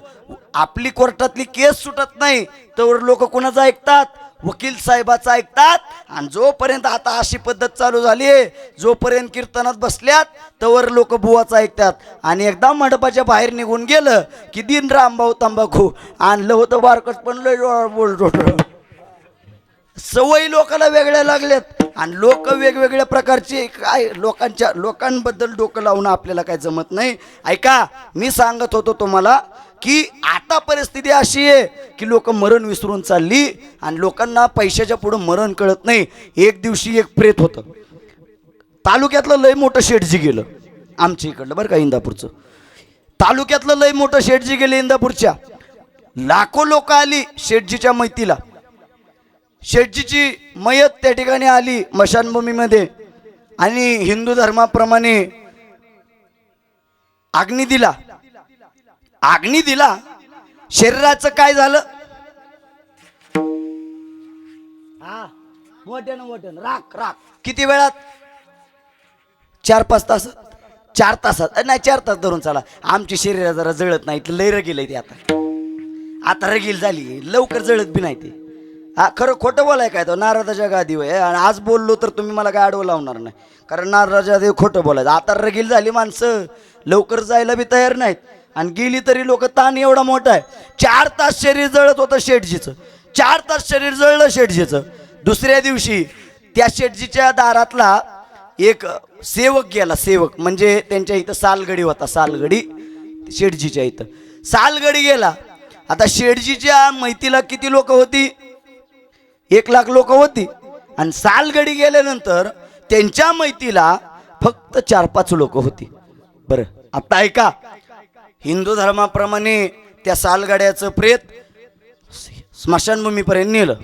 आपली कोर्टातली केस सुटत नाही तोवर लोक कुणाचं ऐकतात? वकील साहेबाचं ऐकतात. आणि जोपर्यंत आता अशी पद्धत चालू झाली आहे, जोपर्यंत कीर्तनात बसल्यात तोवर लोक बुवाचं ऐकतात. आणि एकदा मंडपाच्या बाहेर निघून गेलं की दिन रामभाऊ तंबाखू आणलं होतं बारकट पण लय बोलतो. सवयी लोकांना वेगळ्या लागल्यात आणि लोक वेगवेगळ्या प्रकारचे काय लोकांबद्दल डोकं लावणं आपल्याला काय जमत नाही. ऐका, मी सांगत होतो तुम्हाला की आता परिस्थिती अशी आहे की लोक मरण विसरून चालली आणि लोकांना पैशाच्या पुढे मरण कळत नाही. एक दिवशी एक प्रेत होतं तालुक्यातलं, लय मोठं शेठजी गेलं आमच्या इकडलं बरं का, इंदापूरचं. तालुक्यातलं लय मोठं शेठजी गेले इंदापूरच्या. लाखो लोक आली शेठजीच्या मैतीला. शेठजीची मयत त्या ठिकाणी आली मशानभूमीमध्ये आणि हिंदू धर्माप्रमाणे अग्नी दिला. शरीराचं काय झालं? मोठ्यानं राख. किती वेळात? 4-5 तासात. 4 तासात नाही, 4 तास धरून चला. आमची शरीर जरा जळत नाही, लय रगील ते. आता रगील झाली, लवकर जळत बी नाही ते. खरं खोटं बोलाय काय तो नारदाच्या गादी आहे. आणि आज बोललो तर तुम्ही मला काय आडवं लावणार नाही, कारण नारदाच्या गादी खोटं बोलायचं. आता रगील झाली माणसं, लवकर जायला बी तयार नाहीत. आणि गेली तरी लोक, ताण एवढा मोठा आहे. 4 तास शरीर जळत होतं शेठजीचं. 4 तास शरीर जळलं शेठजीचं. दुसऱ्या दिवशी त्या शेठजीच्या दारातला एक सेवक गेला. सेवक म्हणजे त्यांच्या इथं सालगडी होता. सालगडी शेठजीच्या इथं सालगडी गेला. आता शेठजीच्या मैतीला किती लोक होती? 1 लाख लोक होती. आणि सालगडी गेल्यानंतर त्यांच्या मैतीला फक्त 4-5 लोक होती. बरं आता ऐका, हिंदू धर्माप्रमाणे त्या सालगाड्याचं प्रेत स्मशानभूमीपर्यंत नेलं.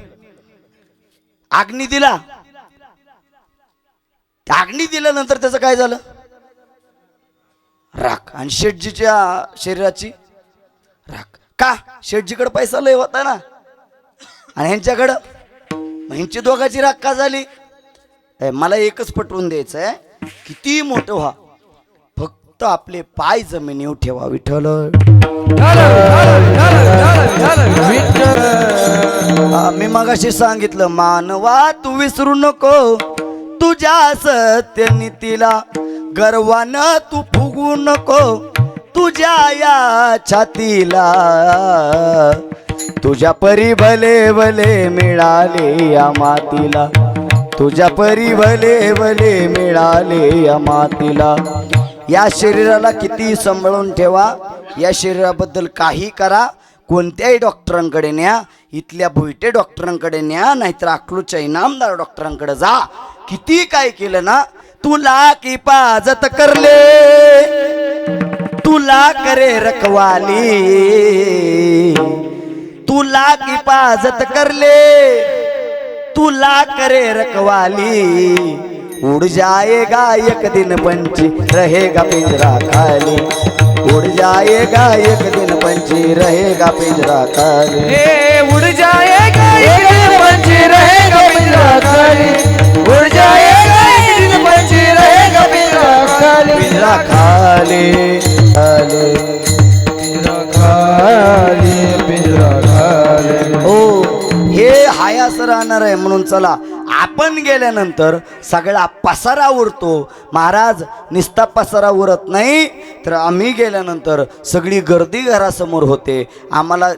अग्नी दिल्यानंतर त्याचं काय झालं? राख. आणि शेठजीच्या शरीराची राख. का? शेठजीकडे पैसा लय होता ना, आणि ह्यांच्याकडं. ह्यांची दोघांची राख का झाली? मला एकच पटवून द्यायचं आहे, किती मोठं व्हा, फक्त आपले पाय जमिनीवर ठेवा. विठ्ठल मी मगाशी सांगितलं, मानवा तू विसरू नको तुझ्या सत्य नीतीला, गर्वानं तू फुगू नको तुझ्या या छातीला. तुझ्या परी भले भले मिळाले या मातीला, तुझ्या परी भले भले मिळाले या मातीला. या शरीराला किती सांभाळून ठेवा, या शरीराबद्दल काही करा, कोणत्याही डॉक्टरांकडे न्या, इथल्या भुईटे डॉक्टरांकडे न्या, नाहीतर अकलूच्या इनामदार डॉक्टरांकडे जा. किती काय केलं ना, तुला की पाजत करले, तुला करे रखवाली, तुला की पाजत करले, तुला करे रखवाली. उड़ जाएगा एक दिन पंछी रहेगा पिंजरा खाली, उड़ जाएगा एक दिन पंछी रहेगा पिंजरा खाली. उड़ जाएगा एक दिन पंछी रहेगा पिंजरा खाली, उड़ जाएगा एक दिन पंछी रहेगा पिंजरा खाली. पिंजरा खाली खाली पिंजरा खाली, पिंजरा खाली. हो, हे हायास राहणार आहे. म्हणून चला, आपण गेल्यानंतर सगळा पसारा उरतो. महाराज निस्ता पसारा उरत नाही, तर आम्ही गेल्यानंतर सगळी गर्दी घरासमोर होते. आम्हाला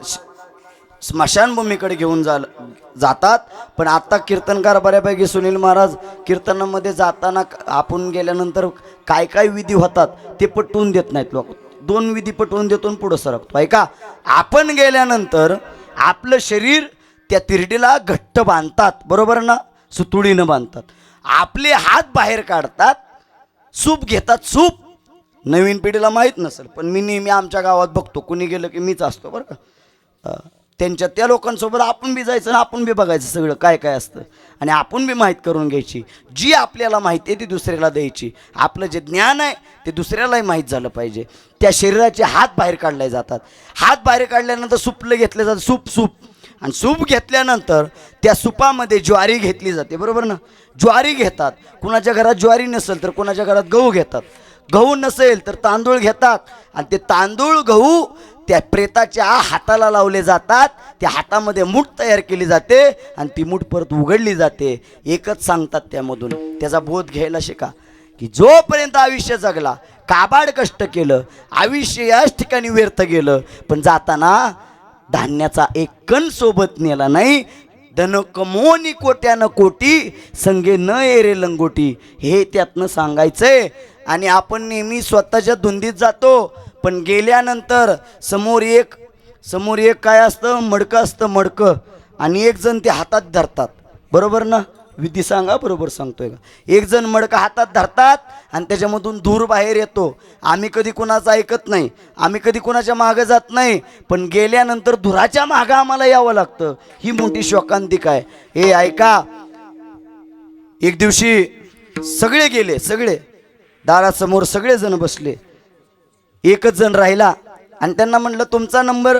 स्मशानभूमीकडे घेऊन जातात. पण आता कीर्तनकार बऱ्यापैकी सुनील महाराज कीर्तनामध्ये जाताना आपण गेल्यानंतर काय काय विधी होतात ते पटवून देत नाहीत लोक. 2 विधी पटवून देतो पुढं सरकतो. ऐका, आपण गेल्यानंतर आपलं शरीर त्या तिरडीला घट्ट बांधतात, बरोबर ना, सुतुळीनं बांधतात. आपले हात बाहेर काढतात, सूप घेतात. सूप नवीन पिढीला माहीत नसेल, पण मी नेहमी आमच्या गावात बघतो, कुणी गेलं की मीच असतो बरं का. त्यांच्या त्या लोकांसोबत आपण बी जायचं आणि आपण बी बघायचं सगळं काय काय असतं, आणि आपण बी माहीत करून घ्यायची. जी आपल्याला माहिती आहे ती दुसऱ्याला द्यायची. आपलं जे ज्ञान आहे ते दुसऱ्यालाही माहीत झालं पाहिजे. त्या शरीराचे हात बाहेर काढले जातात. हात बाहेर काढल्यानंतर सुपलं घेतलं जातं, सूप. आणि सूप घेतल्यानंतर त्या सुपामध्ये ज्वारी घेतली जाते, बरोबर ना. ज्वारी घेतात. कुणाच्या घरात ज्वारी नसेल तर कुणाच्या घरात गहू घेतात. गहू नसेल तर तांदूळ घेतात. आणि ते तांदूळ गहू त्या प्रेताच्या हाताला लावले जातात. त्या हातामध्ये मूठ तयार केली जाते आणि ती मूठ परत उघडली जाते. एकच सांगतात त्यामधून, त्याचा बोध घ्यायला शिका की जोपर्यंत आयुष्य जगला, काबाड कष्ट केलं, आयुष्य याच ठिकाणी व्यर्थ गेलं, पण जाताना धान्याचा एक कण सोबत नेला नाही. धन कमोनी कोट्यानं कोटी, संगे न येरे लंगोटी, हे त्यातनं सांगायचंय. आणि आपण नेहमी स्वतःच्या धुंदीत जातो, पण गेल्यानंतर समोर एक काय असतं, मडकं असतं, मडकं, आणि एक जण ते हातात धरतात, बरोबर ना. विधी सांगा, बरोबर सांगतोय का. एक जण मडकं हातात धरतात आणि त्याच्यामधून धूर बाहेर येतो. आम्ही कधी कुणाचं ऐकत नाही, आम्ही कधी कुणाच्या मागं जात नाही, पण गेल्यानंतर धुराच्या मागं आम्हाला यावं लागतं. ही मोठी शोकांतिक आहे. हे ऐका, एक दिवशी सगळे गेले, सगळे दारासमोर सगळेजण बसले. एकच जण राहिला आणि त्यांना म्हणलं तुमचा नंबर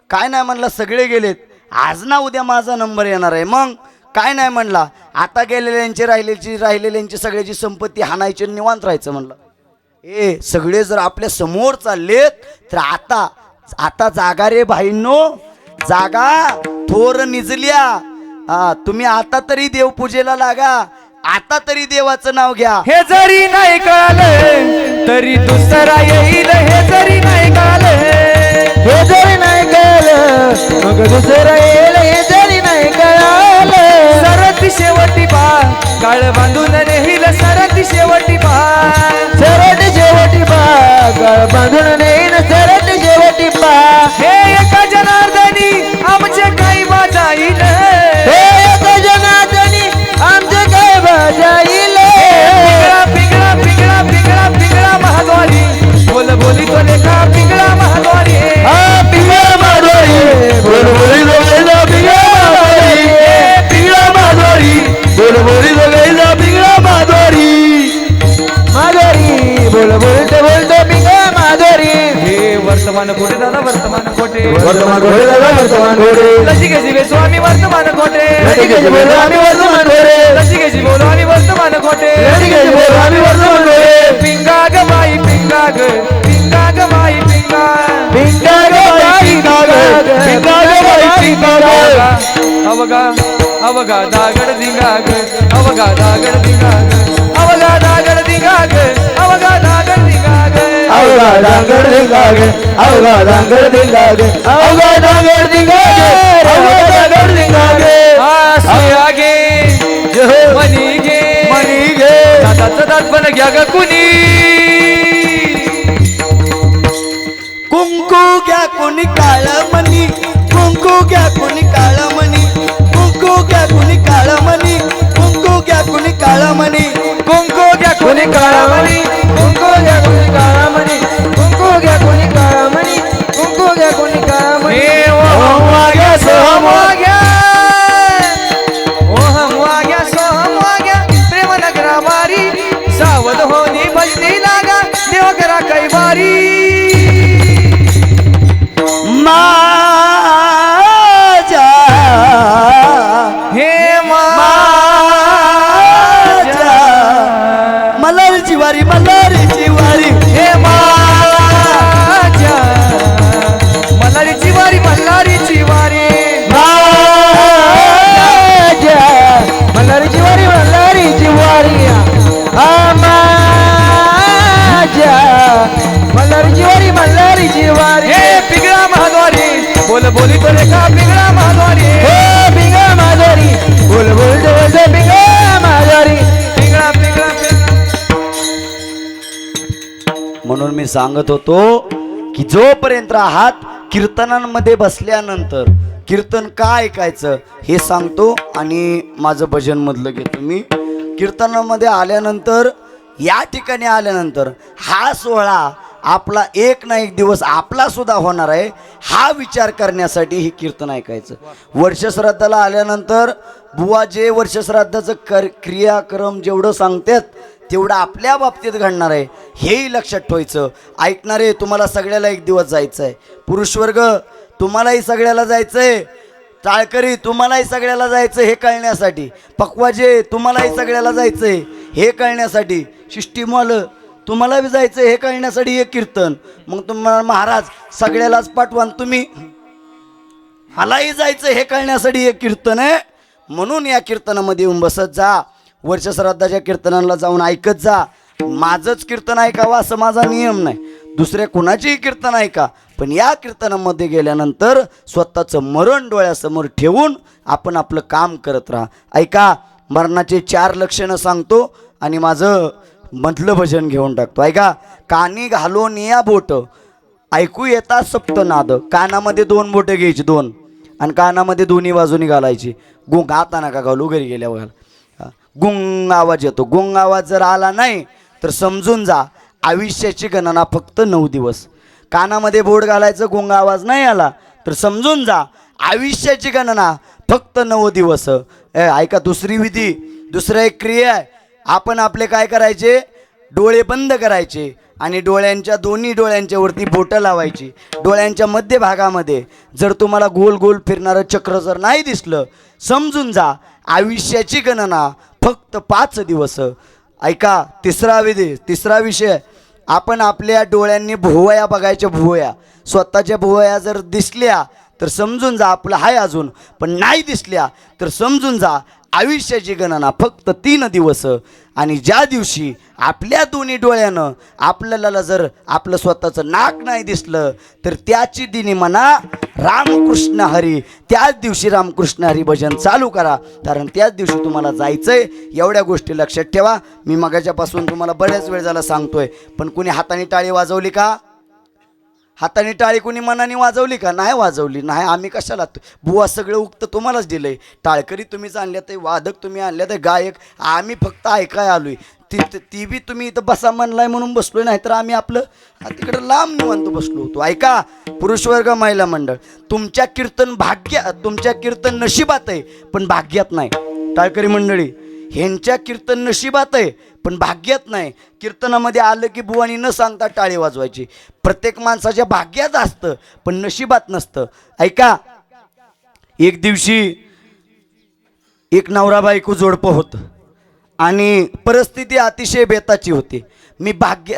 काय नाही. म्हणला सगळे गेलेत, आज ना उद्या माझा नंबर येणार आहे. मग काय नाही म्हणला, आता गेलेल्यांची राहिलेल्यांची सगळ्याची संपत्ती हाणायची, निवांत राहायचं म्हणलं. सगळे जर आपल्या समोर चाललेत तर आता जागा रे भाईंनो, जागा थोर निजल्या. तुम्ही आता तरी देवपूजेला लागा, आता तरी देवाचं नाव घ्या. हे जरी नाही कळालं तरी दुसरा येईल, हे जरी नाही कळालं, हे जरी नाही कळलं मग दुसरं येईल, हे जरी नाही कळालं. सरती शेवटी पा काळ बांधून नेईल, सरती शेवटी पा, सरट शेवटी पा, गळ बांधून नेईन, सरट शेवटी पा. हे एका जनार्दनी आमचे काही वाजाईल, हे एक जनार्दनी आमचे काय बाजाईल. पिंगळा पिंगळा पिंगळा पिंगळा पिंगळा महाद्वारी, बोल बोली तो लेखा पिंगळा महाद्वारी. हा पिंगळा महाद्वारी, बोल बोली दोघेला पिंगळा महाद्वारी, पिंगळा महाद्वारी, बोल बोली दोघेला पिंगळा महाद्वारी. महाद्वारी बोल बोलते बोलते पिंगळा महाद्वारी. हे वर्तमान कोटे दादा, वर्तमान कोटे, वर्तमान घोडे दादा, वर्तमान घोडे, लसिकेची वे स्वामी वर्तमान कोटे, लसिकेची बोलो आम्ही वर्तमान घोडे, लसिकेची बोलो आम्ही वर्तमान कोटे, लसिकेची बोलो आम्ही वर्तमान घोडे. पिंगा ग बाई पिंगा ग, पिंगा ग बाई पिंगा, पिंगा ग बाई पिंगा ग, पिंगा ग बाई पिंगा ग. अवगा दागड दिंगा ग, अवगा दागड दिंगा ग, अवगा दागड दिंगा ग, अवगा दागड दिंगा ग, अवगा दागड दिंगा ग, अवगा दागड दिंगा ग, अवगा दागड दिंगा ग, अवगा दागड दिंगा ग. आसे आगे मनी गे दादाचं दात पण घ्या ग कुणी. कुंग घ्या कुणी काळमणी, कुंकू घ्या कुणी काळमणी, कुंकू घ्या कुणी काळमणी, कुंकू घ्या कोणी काळामणी, कुंकू घ्या कोणी काळामणी, कुंकू घ्या कोणी काळामणी, कुंकू घ्या कोणी काळामणी. हे ओहम वाग्या सोहम वाग्या, ओहम वाग्या सोहम वाग्या, प्रेम नगरा वारी, सावध होनी भजनी लागा, देव करा कैवारी. माझ्या हे माझ्या मल्हारीची वारी, मल्हारीची वारी, हे माझ्या मल्हारीची वारी, मल्हारीची वारी. माझ्या मल्हारीची वारी, मल्हारीची वारी. हा माझ्या मल्हारीची वारी, मल्हारीची वारी. हे पिंगळा महाद्वारी, बोल बोली तो रेखा पिंगळा महाद्वारी, हो पिंगळा माधुरी, बोल बोल बोल पिंगळा माधुरी. पिंगळा पिंगळा पिंगळा. म्हणून मी सांगत होतो की जोपर्यंत आहात कीर्तनांमध्ये बसल्यानंतर कीर्तन का ऐकायचं हे सांगतो आणि माझं भजन मधलं घेतो. मी कीर्तनामध्ये आल्यानंतर, या ठिकाणी आल्यानंतर हा सोहळा आपला एक ना एक दिवस आपला सुद्धा होणार आहे हा विचार करण्यासाठी हे कीर्तन ऐकायचं. वर्षश्राद्धाला आल्यानंतर बुवा जे वर्षश्राद्धाचं क्रियाक्रम जेवढं सांगतात तेवढं आपल्या बाबतीत घडणार आहे हेही लक्षात ठेवायचं. ऐकणारे तुम्हाला सगळ्याला एक दिवस जायचं आहे. पुरुषवर्ग तुम्हालाही सगळ्याला जायचं आहे. टाळकरी तुम्हालाही सगळ्याला जायचं हे कळण्यासाठी, पक्वाजे तुम्हालाही सगळ्याला जायचं आहे हे कळण्यासाठी, शिष्टीमॉल तुम्हाला बी जायचं हे कळण्यासाठी हे कीर्तन. मग तुम्हाला महाराज सगळ्यालाच पाठवा, तुम्ही मलाही जायचं हे कळण्यासाठी हे कीर्तन आहे. म्हणून या कीर्तनामध्ये येऊन बसत जा. वर्षश्राद्धाच्या कीर्तनाला जाऊन ऐकत जा. माझंच कीर्तन ऐकावं असं माझा नियम नाही, दुसऱ्या कुणाचेही कीर्तन ऐका, पण या कीर्तनामध्ये गेल्यानंतर स्वतःचं मरण डोळ्यासमोर ठेवून आपण आपलं काम करत राहा. ऐका, मरणाचे 4 लक्षणं सांगतो आणि माझं मधलं भजन घेऊन टाकतो. ऐका, कानी घालून या बोट, ऐकू येतात सप्तनाद. कानामध्ये 2 बोटं घ्यायची, 2, आणि कानामध्ये दोन्ही बाजूनी घालायची. गुंग आता नका घालू, घरी गेल्यावर घाल. गुंग आवाज येतो. गुंग आवाज जर आला नाही तर समजून जा आयुष्याची गणना फक्त 9 दिवस. कानामध्ये बोट घालायचं, गुंग आवाज नाही आला तर समजून जा आयुष्याची गणना फक्त 9 दिवस. ऐका, दुसरी विधी, दुसरं एक क्रिया आहे. आपण आपले काय करायचे, डोळे बंद करायचे आणि डोळ्यांच्या दोन्ही डोळ्यांच्या वरती बोटं लावायची. डोळ्यांच्या मध्यभागामध्ये जर तुम्हाला गोल गोल फिरणारं चक्र जर नाही दिसलं, समजून जा आयुष्याची गणना फक्त 5 दिवस. ऐका, तिसरा विषय, आपण आपल्या डोळ्यांनी भुवया बघायच्या. भुवया, स्वतःच्या भुवया जर दिसल्या तर समजून जा आपलं हाय अजून, पण नाही दिसल्या तर समजून जा आयुष्याची गणना फक्त 3 दिवस. आणि ज्या दिवशी आपल्या दोन्ही डोळ्यानं आपल्याला जर आपलं स्वतःचं नाक नाही दिसलं तर त्याची दिनी म्हणा रामकृष्ण हरी. त्याच दिवशी रामकृष्ण हरी भजन चालू करा, कारण त्याच दिवशी तुम्हाला जायचंय. एवढ्या गोष्टी लक्षात ठेवा. मी मगाच्यापासून तुम्हाला बऱ्याच वेळ झाला सांगतोय, पण कुणी हाताने टाळी वाजवली का? हाताने टाळी कोणी मनाने वाजवली का? नाही वाजवली. नाही, आम्ही कशाला, बुवा सगळं उक्त तुम्हालाच दिलंय. टाळकरी तुम्हीच आणल्यात आहे, वादक तुम्ही आणल्यात आहे, गायक आम्ही फक्त ऐकाय आलोय. ती बी तुम्ही इथं बसा म्हणलाय म्हणून बसलोय, नाहीतर आम्ही आपलं तिकडं लांब निवांत बसलो होतो. ऐका, पुरुषवर्ग, महिला मंडळ, तुमच्या कीर्तन नशिबात आहे पण भाग्यात नाही. टाळकरी मंडळी, ह्यांच्या कीर्तन नशिबात आहे पण भाग्यात नाही. कीर्तनामध्ये आलं की बुवानी न सांगता टाळी वाजवायची. प्रत्येक माणसाच्या भाग्यात असतं पण नशिबात नसतं. ऐका, एक दिवशी एक नवरा बायको जोडपं होतं आणि परिस्थिती अतिशय बेताची होती. मी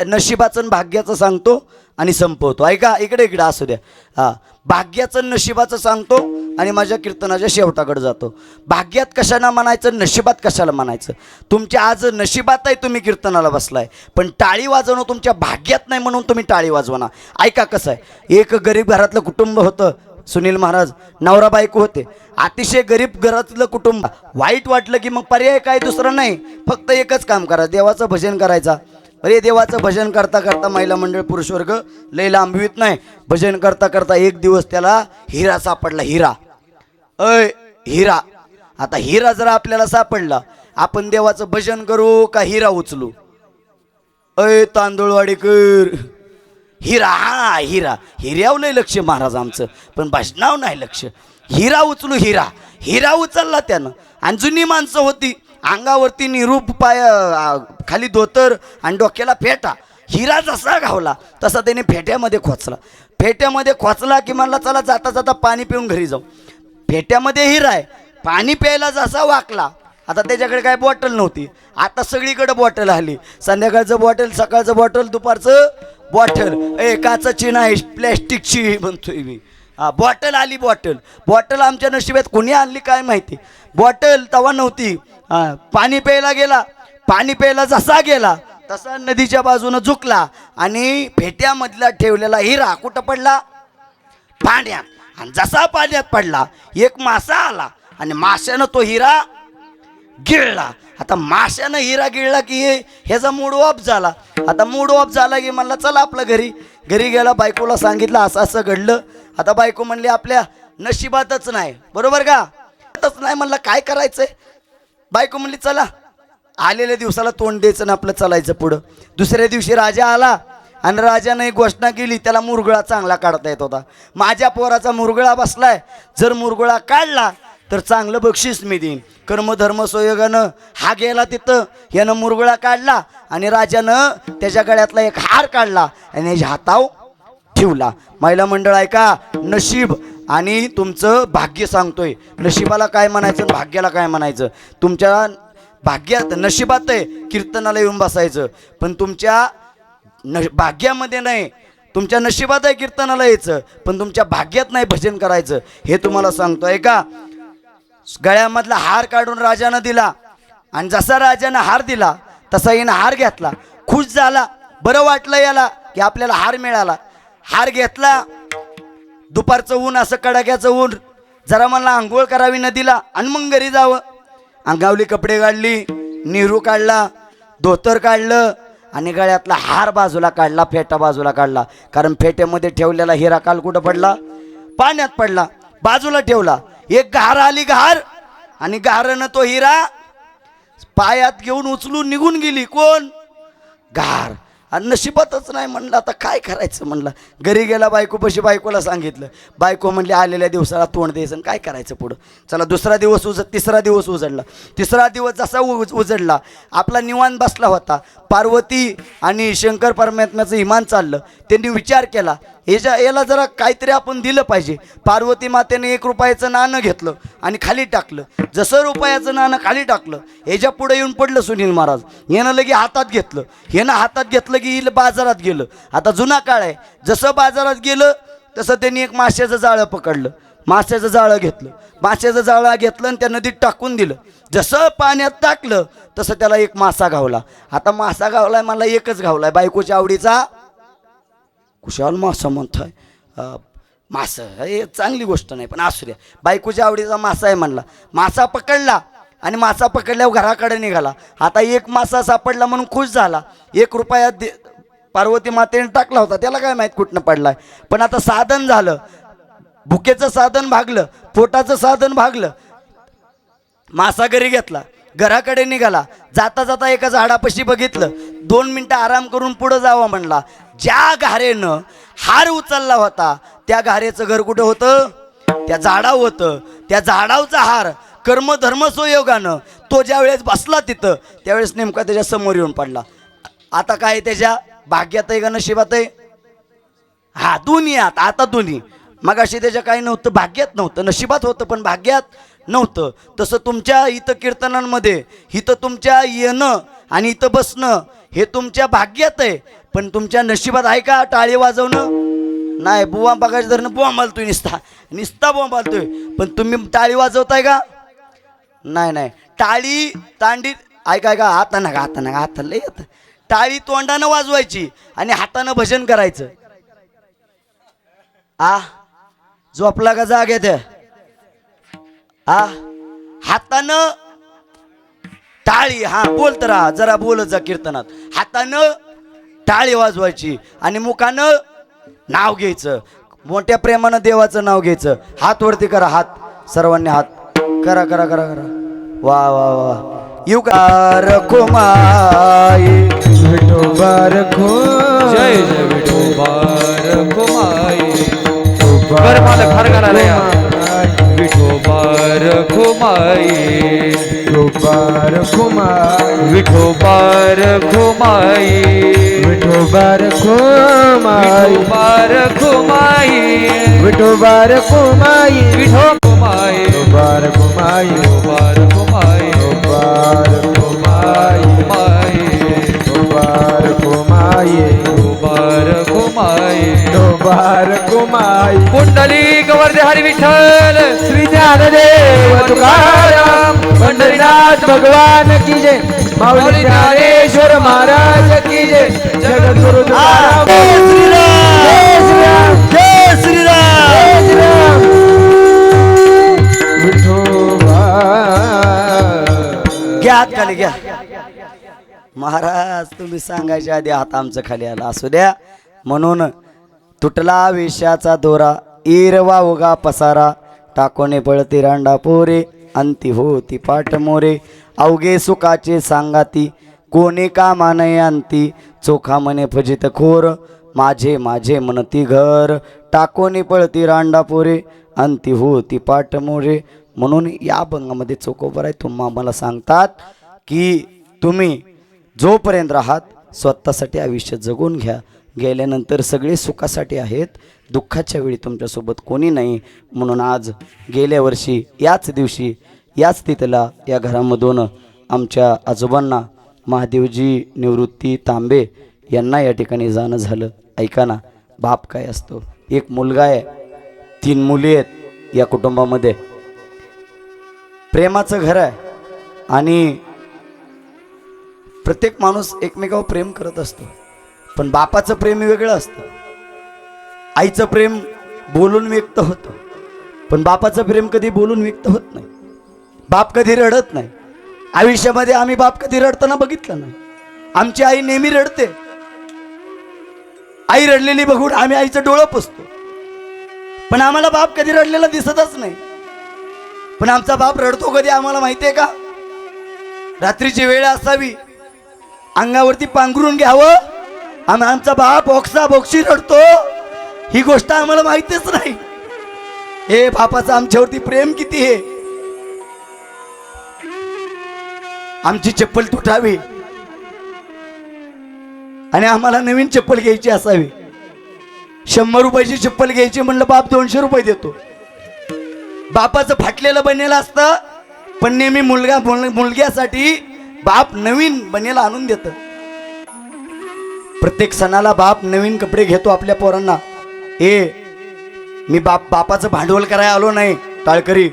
नशिबाचं आणि भाग्याचं सांगतो आणि संपवतो. ऐका, इकडे असू द्या. हां, भाग्याचं नशिबाचं सांगतो आणि माझ्या कीर्तनाच्या शेवटाकडे जातो. भाग्यात कशाला म्हणायचं, नशिबात कशाला म्हणायचं? तुमच्या आज नशिबात आहे, तुम्ही कीर्तनाला बसलाय, पण टाळी वाजवणं तुमच्या भाग्यात नाही म्हणून तुम्ही टाळी वाजवणार. ऐका, कसं आहे, एक गरीब घरातलं कुटुंब होतं. सुनील महाराज, नवरा बायको होते, अतिशय गरीब घरातलं कुटुंब. वाईट वाटलं की मग पर्याय काय दुसरा नाही, फक्त एकच काम करा, देवाचं भजन करायचा. अरे देवाचं भजन करता करता, महिला मंडळ पुरुषवर्ग लय लांबवीत नाही, भजन करता करता एक दिवस त्याला हिरा सापडला. हिरा अय हिरा. आता हिरा जर आपल्याला सापडला, आपण देवाचं भजन करू का हिरा उचलू? अय तांदूळवाडीकर, हिरा, हा हिरा. हिऱ्यावर लय लक्ष महाराज आमचं, पण भजनाव नाही लक्ष. हिरा उचलू, हिरा. हिरा उचलला त्यानं. आणि जुनी माणसं होती, अंगावरती निरूप, पाय खाली धोतर आणि डोक्याला फेटा. हिरा जसा घावला तसा त्याने फेट्यामध्ये खोचला. फेट्यामध्ये खोचला की म्हणला चला जाता जाता पाणी पिऊन घरी जाऊ. फेट्यामध्ये हिरा आहे, पाणी प्यायला जसा वाकला, आता त्याच्याकडे काय बॉटल नव्हती, आता सगळीकडे बॉटल आली. संध्याकाळचं बॉटल, सकाळचं बॉटल, दुपारचं बॉटल. काचाची नाही, प्लॅस्टिकची म्हणतोय मी. हा बॉटल आली, बॉटल आमच्या नशिबात कोणी आणली काय माहिती. बॉटल तवा नव्हती. पाणी प्यायला गेला, पाणी प्यायला जसा गेला तसा नदीच्या बाजूनं झुकला आणि फेट्यामधला ठेवलेला हिरा कुठं पडला? पाण्यात. आणि जसा पाण्यात पडला एक मासा आला आणि माशानं तो हिरा गिळला. आता माशानं हिरा गिळला की ह्याचा मूड ऑफ झाला. आता मूड ऑफ झाला की म्हणला चला आपल्या घरी गेला. बायकोला सांगितलं असं असं घडलं. आता बायको म्हणली आपल्या नशिबातच नाही, बरोबर का? नाही म्हणलं काय करायचंय. बायको म्हणली चला, आलेल्या दिवसाला तोंड द्यायचं ना आपलं, चालायचं पुढं. दुसऱ्या दिवशी राजा आला आणि राजानं एक घोषणा केली, त्याला मुरगळा चांगला काढता येत होता. माझ्या पोराचा मुरगळा बसलाय, जर मुरगळा काढला तर चांगलं बक्षीस मी देईन. कर्मधर्म संयोगानं हा गेला तिथं, यानं मुरगळा काढला आणि राजानं त्याच्या गळ्यातला एक हार काढला आणि याच्या हाताव ठेवला. महिला मंडळ ऐका, नशीब आणि तुमचं भाग्य सांगतोय. नशिबाला काय म्हणायचं, भाग्याला काय म्हणायचं? तुमच्या भाग्यात, नशिबात आहे कीर्तनाला येऊन बसायचं, पण तुमच्या भाग्यामध्ये नाही. तुमच्या नशिबात आहे कीर्तनाला यायचं, पण तुमच्या भाग्यात नाही भजन करायचं. हे तुम्हाला सांगतोय का? गळ्यामधला हार काढून राजानं दिला आणि जसा राजानं हार दिला तसा हिनं हार घेतला. खुश झाला, बरं वाटलं याला की आपल्याला हार मिळाला. हार घेतला. दुपारचं ऊन, असं कडाक्याचं ऊन, जरा मला आंघोळ करावी नदीला आणि मग घरी जावं. अंगावली कपडे काढली, नेहरू काढला, धोतर काढलं आणि गळ्यातला हार बाजूला काढला, फेटा बाजूला काढला. कारण फेट्यामध्ये ठेवलेला हिरा काल कुठं पडला? पाण्यात पडला. बाजूला ठेवला. एक घार आली, घार, आणि घारानं तो हिरा पायात घेऊन उचलून निघून गेली. कोण? घार. आणि नशिबातच नाही म्हणलं, आता काय करायचं म्हणलं. घरी गेला, बायकोपाशी, बायकोला सांगितलं. बायको म्हणली आलेल्या दिवसाला तोंड द्यायचं, काय करायचं पुढं. चला तिसरा दिवस उजडला. तिसरा दिवस जसा उजडला, आपला निवांत बसला होता. पार्वती आणि शंकर परमात्म्याचं इमान चाललं. त्यांनी विचार केला, याला जरा काहीतरी आपण दिलं पाहिजे. पार्वती मातेने 1 रुपयाचं नाणं घेतलं आणि खाली टाकलं. जसं रुपयाचं नाणं खाली टाकलं, ह्याच्या पुढे येऊन पडलं सुनील महाराज. यानं लगे हातात घेतलं. ह्यानं हातात घेतलं की बाजारात गेलं. आता जुना काळ आहे, जसं बाजारात गेलं तसं त्यांनी एक माशाचं जाळं पकडलं. माशाचं जाळं घेतलं आणि त्या नदीत टाकून दिलं. जसं पाण्यात टाकलं तसं त्याला एक मासा घावला. आता मासा घावलाय, मला एकच घावलाय, बायकोच्या आवडीचा कुशाल मासा म्हणताय. मासा हे चांगली गोष्ट नाही, पण असू द्या, बायकोच्या आवडीचा मासा आहे म्हणला. मासा पकडला आणि मासा पकडल्यावर घराकडे निघाला. आता एक मासा सापडला म्हणून खुश झाला. 1 रुपया पार्वती मातेने टाकला होता, त्याला काय माहीत कुठनं पडलाय. पण आता साधन झालं, भुकेचं साधन भागलं, पोटाचं साधन भागलं. मासा घरी घेतला, घराकडे निघाला. जाता जाता एका झाडापाशी बघितलं. 2 मिनिटं आराम करून पुढं जावं म्हणला. ज्या घारेनं हार उचलला होता त्या घारेचं घर कुठं होतं? त्या झाडावर होतं. त्या झाडावचा हार कर्मधर्म संयोगानं तो ज्यावेळेस बसला तिथं, त्यावेळेस नेमका त्याच्या समोर येऊन पडला. आता काय त्याच्या भाग्यात आहे का नशिबात आहे? हा, दोन्ही. आता दोन्ही. मगाशी त्याच्या काही नव्हतं, भाग्यात नव्हतं, नशिबात होतं पण भाग्यात नव्हतं. तसं तुमच्या इथं कीर्तनांमध्ये इथं तुमच्या येणं आणि इथं बसणं हे तुमच्या भाग्यात आहे, पण तुमच्या नशिबात आहे का टाळी वाजवणं? नाही. बुवा बघायचं धरणं बुवा मालतोय, निस्ता बुवा मालतोय, पण तुम्ही टाळी वाजवताय का? नाही. टाळी तांडी ऐका हातानं लय येतं. टाळी तोंडानं वाजवायची आणि हातानं भजन करायचं. झोपला का जागेत? हातानं टाळी, बोलत राहा, जरा बोलत जा कीर्तनात. हातानं टाळी वाजवायची आणि मुखानं नाव घ्यायचं. मोठ्या प्रेमानं देवाचं नाव घ्यायचं. हात वरती करा, हात सर्वांनी हात करा करा करा करा. वा वा वा. युगार कुमाई विठोबार खो जय जय विठोबार कुमाई. बर मला खार घालायला या. विठोबार कुमाई विठोबार कुमाई विठोबार कुमाई विठोबार कुमाई विठोबार कुमाई विठोबार कुमाई विठो कुमाई विठोबार कुमाई विठोबार कुमाई विठोबार कुमाई कुमाई विठोबार कुमाई विठोबार कुमाई. विठोबार कुमाई पुंडलिक वरदे हरी विठ्ठल श्री ज्ञानदेव तुकाराम पंढरीनाथ भगवान की जय माऊली ज्ञानेश्वर महाराज की जय जगद्गुरु तुकाराम जय श्रीराम जय श्रीराम जय श्रीराम. जय श्रीराम विठोबा घ्या हात खाली घ्या. महाराज तुम्ही सांगायच्या आधी हात आमचं खाली आला असू द्या. म्हणून तुटला विषयाचा दोरा इरवा उगा पसारा टाकोने पळती रांडा पोरे अंती होती पाठ मोरे अवघे सुखाचे सांगाती कोणी कामा नाही अंती चोखा मने फजित खोर माझे माझे म्हणती घर टाकोने पळती रांडा पोरे अंती होती पाठ मोरे. म्हणून या भंगामध्ये चोखोबर आहे. तुम्हा मला सांगतात की तुम्ही जोपर्यंत राहात स्वतःसाठी आयुष्य जगून घ्या. गेल्यानंतर सगळे सुखासाठी आहेत. दुःखाच्या वेळी तुमच्यासोबत कोणी नाही. म्हणून आज गेल्या वर्षी याच दिवशी याच तिथला या घरामधून आमच्या आजोबांना महादेवजी निवृत्ती तांबे यांना या ठिकाणी जाणं झालं. ऐका ना, बाप काय असतो. एक मुलगा आहे, 3 मुली आहेत. या कुटुंबामध्ये प्रेमाचं घर आहे आणि प्रत्येक माणूस एकमेकावर प्रेम करत असतो. पण बापाचं प्रेम वेगळं असतं. आईचं प्रेम बोलून व्यक्त होतं, पण बापाचं प्रेम कधी बोलून व्यक्त होत नाही. बाप कधी रडत नाही. आयुष्यामध्ये आम्ही बाप कधी रडताना बघितलं नाही. आमची आई नेहमी रडते. आई रडलेली बघून आम्ही आईचं डोळं पुसतो, पण आम्हाला बाप कधी रडलेला दिसतच नाही. पण आमचा बाप रडतो कधी आम्हाला माहितीये का? रात्रीची वेळ असावी, अंगावरती पांघरून घ्यावं, आमचा बाप ओक्सा बोक्षी रडतो, ही गोष्ट आम्हाला माहितीच नाही. हे बापाचं आमच्यावरती प्रेम किती आहे. आमची चप्पल तुटावी आणि आम्हाला नवीन चप्पल घ्यायची असावी. 100 रुपयाची चप्पल घ्यायची म्हणलं बाप 200 रुपये देतो. बापाचं फाटलेलं बनेलं असतं, पण नेहमी मुलग्यासाठी बाप नवीन बनेला आणून देतं. प्रत्येक सणाला बाप नवीन कपडे घेतो आपल्या पोरांना. मी बापाचं भांडवल करायला आलो नाही टाळकरी.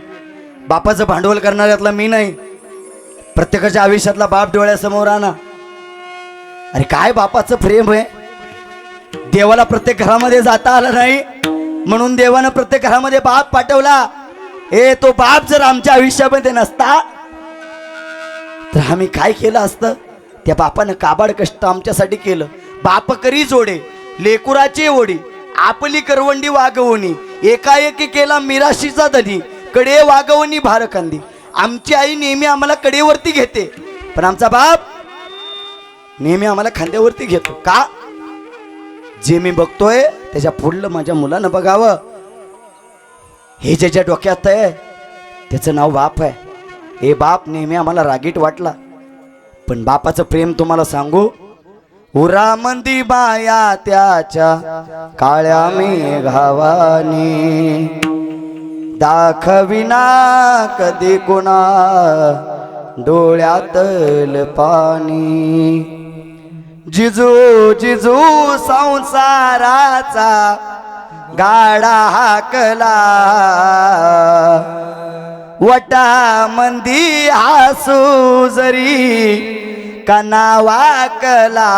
बापाचं भांडवल करणाऱ्यातला मी नाही. प्रत्येकाच्या आयुष्यातला बाप डोळ्यासमोर आणा. अरे काय बापाचं प्रेम आहे. देवाला प्रत्येक घरामध्ये जाता आलं नाही, म्हणून देवानं प्रत्येक घरामध्ये बाप पाठवला. तो बाप जर आमच्या आयुष्यामध्ये नसता तर आम्ही काय केलं असतं. त्या बापानं काबाड कष्ट आमच्यासाठी केलं. बाप करी जोडे लेकुराचे ओढी आपली करवंडी वागवणी एकाएकी केला मिराशीचा धनी कडे वागवणी भारकंदी. आमची आई नेहमी आम्हाला कडेवरती घेते, पण आमचा बाप नेहमी आम्हाला खांद्यावरती घेतो. का? जे मी बघतोय त्याच्या पुढलं माझ्या मुलानं बघावं. हे ज्याच्या डोक्यात आहे त्याचं नाव बाप आहे. हे बाप नेहमी आम्हाला रागीट वाटला, पण बापाचं प्रेम तुम्हाला सांगू. उरामंदी बाया त्याच्या काळ्या मेघावानी दाखविना कधी कुणा डोळ्यातल पाणी. जिजू जिजू संसाराचा गाडा हाकला वटा मंदी हासू जरी काना वाकला.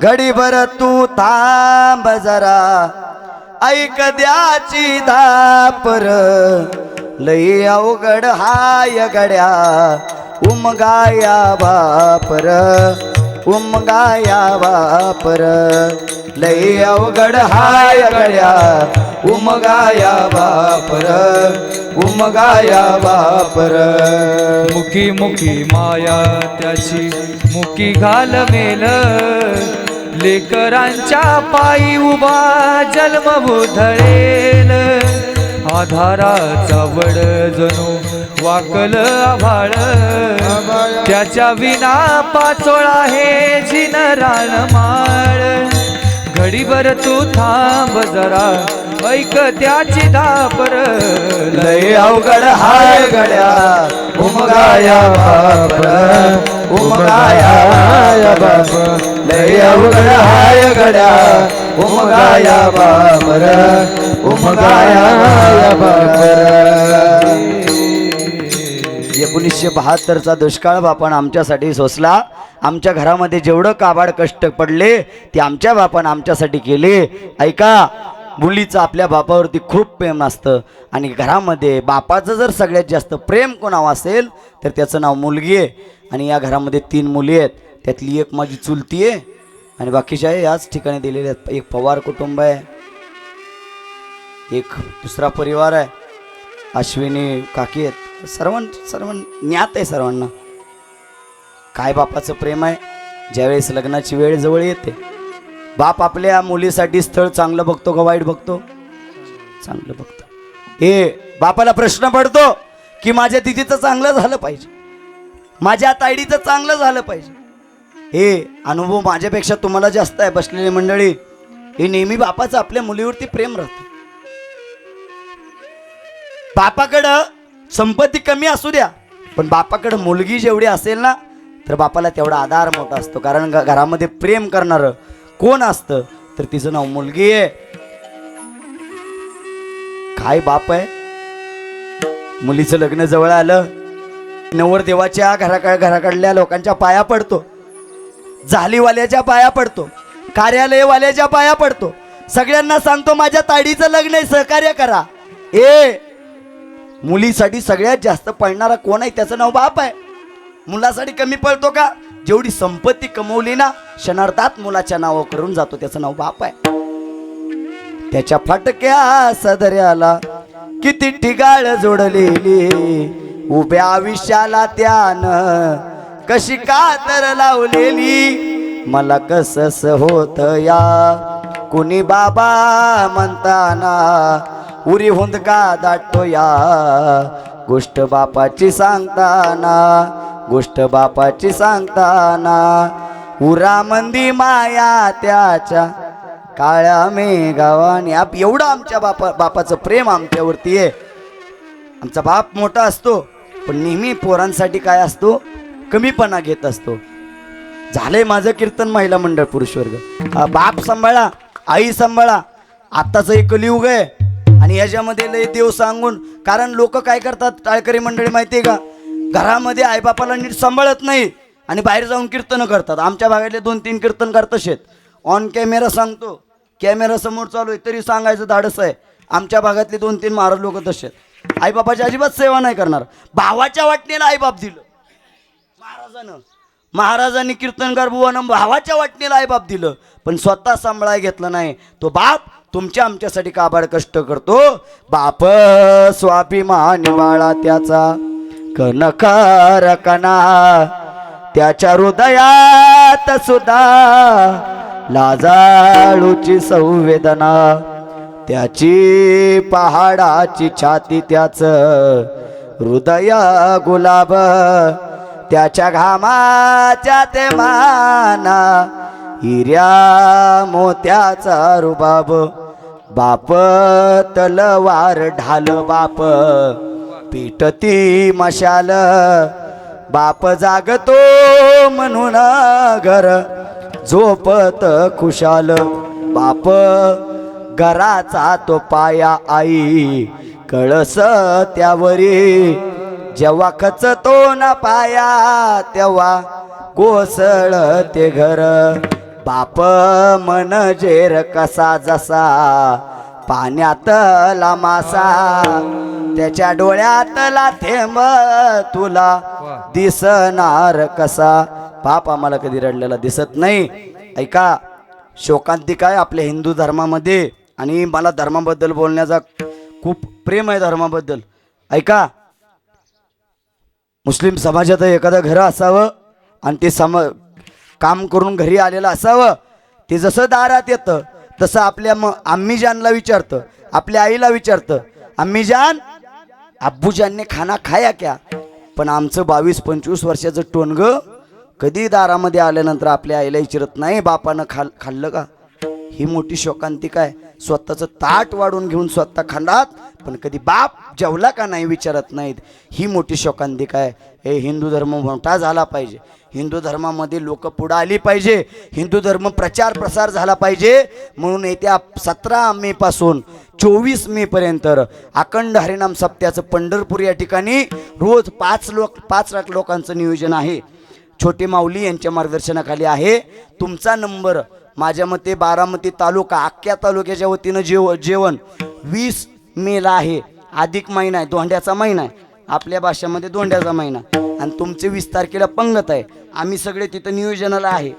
घडीभर तू थांब जरा ऐक द्याची दापर लई अवघड हाय गड्या उमगाया बापर उमगाया बापर लई अवघड हाय गड्या उमगाया बापर उमगाया बापर मुखी मुखी माया त्याची मुखी घालवेल लेकरांच्या पायी उभा जन्म बुधळेल आधाराचा वड जणू वाकल आभाळ त्याच्या विना पाचोळा हे जिन रानमाळ घडीभर तू थांब जरा ऐक त्याची धापर लय अवघड हाय गड्या उमगाया बापर उमगाया बापर लय अवघड हाय गड्या उमगाया बापर उमगाया बापर 1972चा दुष्काळ बापान आमच्यासाठी सोसला. आमच्या घरामध्ये जेवढं काबाड कष्ट पडले ते आमच्या बापान आमच्यासाठी केले. ऐका, मुलीचं आपल्या बापावरती खूप प्रेम असतं आणि घरामध्ये बापाचं जर सगळ्यात जास्त प्रेम कोणावर असेल तर त्याचं नाव मुलगी आहे. आणि या घरामध्ये 3 मुली आहेत, त्यातली एक माझी चुलती आहे आणि बाकीच्या याच ठिकाणी दिलेल्या आहेत. एक पवार कुटुंब आहे, एक दुसरा परिवार आहे, अश्विनी काकी आहेत. सर्व ज्ञात आहे सर्वांना. काय बापाचं प्रेम आहे. ज्यावेळेस लग्नाची वेळ जवळ येते बाप आपल्या मुलीसाठी स्थळ चांगलं बघतो का वाईट बघतो? चांगलं बघतो. हे बापाला प्रश्न पडतो की माझ्या दिदीचं चांगलं झालं पाहिजे, माझ्या ताईडीचं चांगलं झालं पाहिजे. हे अनुभव माझ्यापेक्षा तुम्हाला जास्त आहे बसलेली मंडळी. हे नेहमी बापाचं आपल्या मुलीवरती प्रेम राहतं. बापाकडं संपत्ती कमी असू द्या पण बापाकडं मुलगी जेवढी असेल ना तर बापाला तेवढा आधार मोठा असतो. कारण घरामध्ये प्रेम करणारं कोण असतं तर तिचं नाव मुलगी आहे. काय बाप आहे. मुलीचं लग्न जवळ आलं, नवरदेवाच्या घराकडल्या लोकांच्या पाया पडतो, झालीवाल्याच्या पाया पडतो, कार्यालयवाल्याच्या पाया पडतो, सगळ्यांना सांगतो माझ्या ताडीचं लग्न आहे, सहकार्य करा. मुलीसाठी सगळ्यात जास्त पळणारा कोण आहे? त्याचं नाव बाप आहे. मुलासाठी कमी पळतो का? जेवढी संपत्ती कमवली ना क्षणार्धात मुलाच्या नाव करून जातो, त्याचं नाव बाप आहे. त्याच्या फाटक्या सदऱ्याला किती ठिगाळ जोडलेली, उभ्या आयुष्याला त्यानं कशी कातर लावलेली. मला कसस होत या कुणी बाबा म्हणताना, उरी हुंदका दाटतो या गोष्ट बापाची सांगताना, गोष्ट बापाची सांगताना. उरा मंदी माया त्याच्या काळ्या मेघावानी. एवढं आमच्या बापाचं प्रेम आमच्यावरती आहे. आमचा बाप मोठा असतो पण नेहमी पोरांसाठी काय असतो? कमीपणा घेत असतो. झालंय माझं कीर्तन महिला मंडळ पुरुष वर्ग. बाप सांभाळा, आई सांभाळा. आत्ताचं एक कलियुग आहे आणि याच्यामध्ये लय देव सांगून. कारण लोक काय करतात टाळकरी मंडळी माहिती आहे का, घरामध्ये आईबापाला नीट सांभाळत नाही आणि बाहेर जाऊन कीर्तन करतात. आमच्या भागातले 2-3 कीर्तन करतसेत. ऑन कॅमेरा सांगतो, कॅमेरा समोर चालू आहे तरी सांगायचं धाडस आहे. आमच्या भागातले 2-3 महाराज लोक तसेत. आईबापाची अजिबात सेवा नाही करणार. भावाच्या वाटणीला आईबाप दिलं महाराजांनी कीर्तनकार बुवानं भावाच्या वाटणीला आईबाप दिलं पण स्वतः सांभाळाय घेतलं नाही. तो बाप तुमच्या आमच्यासाठी काबाड कष्ट करतो. बाप स्वाभिमान बाळा त्याचा कनकार कणा, त्याच्या हृदयात सुद्धा लाजाळूची संवेदना. त्याची पहाडाची छाती, त्याच हृदय गुलाब, त्याच्या घामाच्या ते माना हिऱ्या मोत्याचा रुबाब. बाप तलवार ढाल, बाप पेटती मशाल. बाप जागतो म्हणून घर झोपत खुशाल. बाप घराचा तो पाया, आई कळस त्यावरी. जेव्हा खचतो ना पाया तेव्हा कोसळ ते घर. बाप मन जेर कसा जसा पाण्यातला मासा, त्याच्या डोळ्यातला थेंब तुला दिसणार कसा. बाप आम्हाला कधी रडलेला दिसत नाही. ऐका, शोकांतिका आहे आपल्या हिंदू धर्मामध्ये आणि मला धर्माबद्दल बोलण्याचा खूप प्रेम आहे धर्माबद्दल. ऐका, मुस्लिम समाजात एखादं घर असावं आणि ते काम करून घरी आलेलं असावं. ते जसं दारात येतं तसं आपल्या अम्मी जानला विचारतं, आपल्या आईला विचारतं, अम्मी जान अब्बूजान ने खाना खाया क्या. पण आमचं 22-25 वर्षाचं टोनगं कधी दारामध्ये आल्यानंतर आपल्या आईला विचारत नाही बापानं खाल्लं का. ही मोठी शोकांतिका आहे. स्वतःचं ताट वाढून घेऊन स्वतः खाणार, पण कधी बाप जेवला का नाही विचारत नाहीत. ही मोठी शोकांतिका आहे. हे हिंदू धर्म मोठा झाला पाहिजे. हिंदू धर्मामध्ये लोक पुढे आली पाहिजे. हिंदू धर्म प्रचार प्रसार झाला पाहिजे. म्हणून येत्या 17 मे पासून 24 मे पर्यंत अखंड हरिनाम सप्त्याचं पंढरपूर या ठिकाणी रोज 5 लाख लोकांचं नियोजन आहे. छोटे माऊली यांच्या मार्गदर्शनाखाली आहे. तुमचा नंबर माझ्या मते बारामती तालुका अख्ख्या तालुक्याच्या वतीनं जेवण 20 मेला आहे. अधिक महिना आहे, दोंड्याचा महिना आहे, आपल्या भाषेमध्ये दोंड्याचा महिना. आणि तुमचे 20 तारखेला पंगत आहे. आम्ही सगळे तिथं नियोजनाला आहे.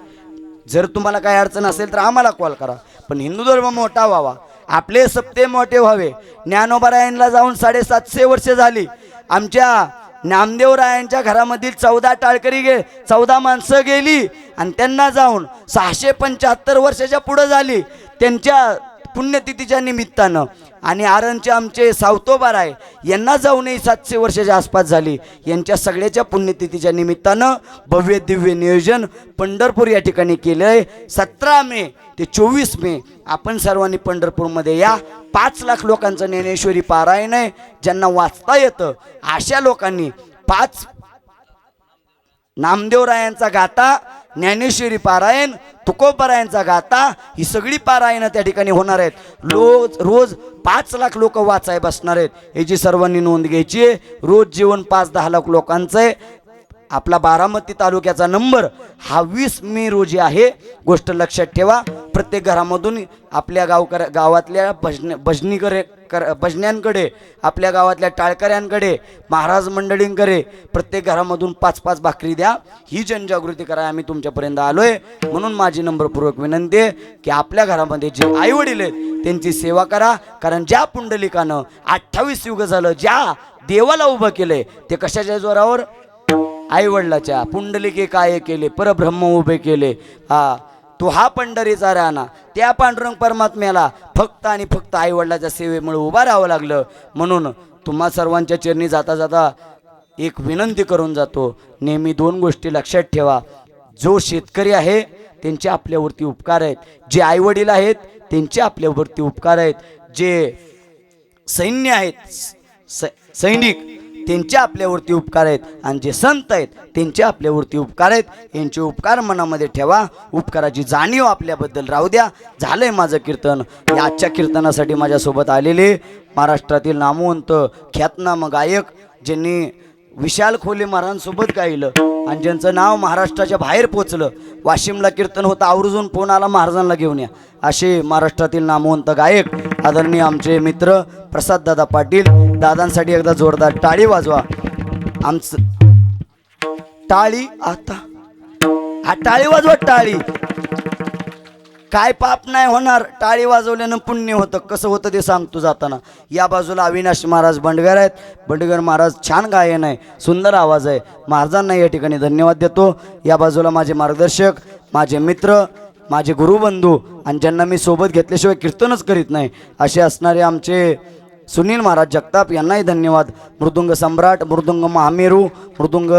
जर तुम्हाला काही अडचण असेल तर आम्हाला कॉल करा. पण हिंदू धर्म मोठा व्हावा, आपले सप्ते मोठे व्हावे. ज्ञानोबारायांना जाऊन 750 वर्ष झाली. आमच्या नामदेवरायांच्या घरामधील 14 टाळकरी 14 माणसं गेली आणि त्यांना जाऊन 675 वर्षाच्या पुढं झाली त्यांच्या पुण्यतिथीच्या निमित्तानं. आणि आरणचे आमचे सावतोबाराय यांना जाऊनही 700 वर्षाच्या आसपास झाली. यांच्या सगळ्याच्या पुण्यतिथीच्या निमित्तानं भव्य दिव्य नियोजन पंढरपूर या ठिकाणी केलं आहे. 17 मे ते 24 मे आपण सर्वांनी पंढरपूरमध्ये या. 5 लाख लोकांचं ज्ञानेश्वरी पारायण आहे. ज्यांना वाचता येतं अशा लोकांनी 5 नामदेवरायांचा गाथा, ज्ञानेश्वरी पारायण, तुकोबरायांचा गाथा, ही सगळी पारायणं त्या ठिकाणी होणार आहेत. रोज 5 लाख लोक वाचाय बसणार आहेत. याची सर्वांनी नोंद घ्यायची आहे. रोज जेवण 5-10 लाख लोकांचं आहे. आपला बारामती तालुक्याचा नंबर हा 20 मे रोजी आहे. गोष्ट लक्षात ठेवा. प्रत्येक घरामधून आपल्या गावातल्या भजन्यांकडे, आपल्या गावातल्या टाळकऱ्यांकडे, महाराज मंडळींकडे प्रत्येक घरामधून 5-5 भाकरी द्या. ही जनजागृती करा. आम्ही तुमच्यापर्यंत आलोय. म्हणून माझी नम्रपूर्वक विनंती आहे की आपल्या घरामध्ये जे आई वडील आहेत त्यांची सेवा करा. कारण ज्या पुंडलिकानं 28 युग झालं ज्या देवाला उभं केलंय ते कशाच्या जोरावर? आई वडिलाच्या. पुंडलिके काय केले? परब्रह्म उभे केले. हा पंढरीचा राणा. त्या पांडुरंग परमात्म्याला फक्त आणि फक्त आई वडिलाच्या सेवेमुळे उभा राहावं लागलं. म्हणून तुम्हा सर्वांच्या चरणी जाता जाता एक विनंती करून जातो. नेहमी 2 गोष्टी लक्षात ठेवा. जो शेतकरी आहे त्यांचे आपल्यावरती उपकार आहेत. जे आई वडील आहेत त्यांचे आपल्यावरती उपकार आहेत. जे सैन्य आहेत, सैनिक, त्यांचे आपल्यावरती उपकार आहेत. आणि जे संत आहेत त्यांचे आपल्यावरती उपकार आहेत. यांचे उपकार मनामध्ये ठेवा. उपकाराची जाणीव आपल्याबद्दल राहू द्या. झालंय माझं कीर्तन. या आजच्या कीर्तनासाठी माझ्यासोबत आलेले महाराष्ट्रातील नामवंत ख्यातनाम गायक, ज्यांनी विशाल खोले महाराजांसोबत गायलं आणि ज्यांचं नाव महाराष्ट्राच्या बाहेर पोचलं. वाशिमला कीर्तन होतं, आवर्जून फोन आला महाराजांना घेऊन या. असे महाराष्ट्रातील नामवंत गायक आदरणीय आमचे मित्र प्रसाद दादा पाटील. दादांसाठी एकदा जोरदार टाळी वाजवा. आमचं टाळी आता टाळी वाजवा. टाळी काय पाप नाही होणार. टाळी वाजवल्यानं पुण्य होतं. कसं होतं ते सांगतो जाताना. या बाजूला अविनाश महाराज बंडगर आहेत. बंडगर महाराज छान गायन आहे, सुंदर आवाज आहे. महाराजांना या ठिकाणी धन्यवाद देतो. या बाजूला माझे मार्गदर्शक, माझे मित्र, माझे गुरुबंधू आणि ज्यांना मी सोबत घेतल्याशिवाय कीर्तनच करीत नाही असे असणारे आमचे सुनील महाराज जगताप यांनाही धन्यवाद. मृदुंग सम्राट, मृदुंग महामेरू, मृदुंग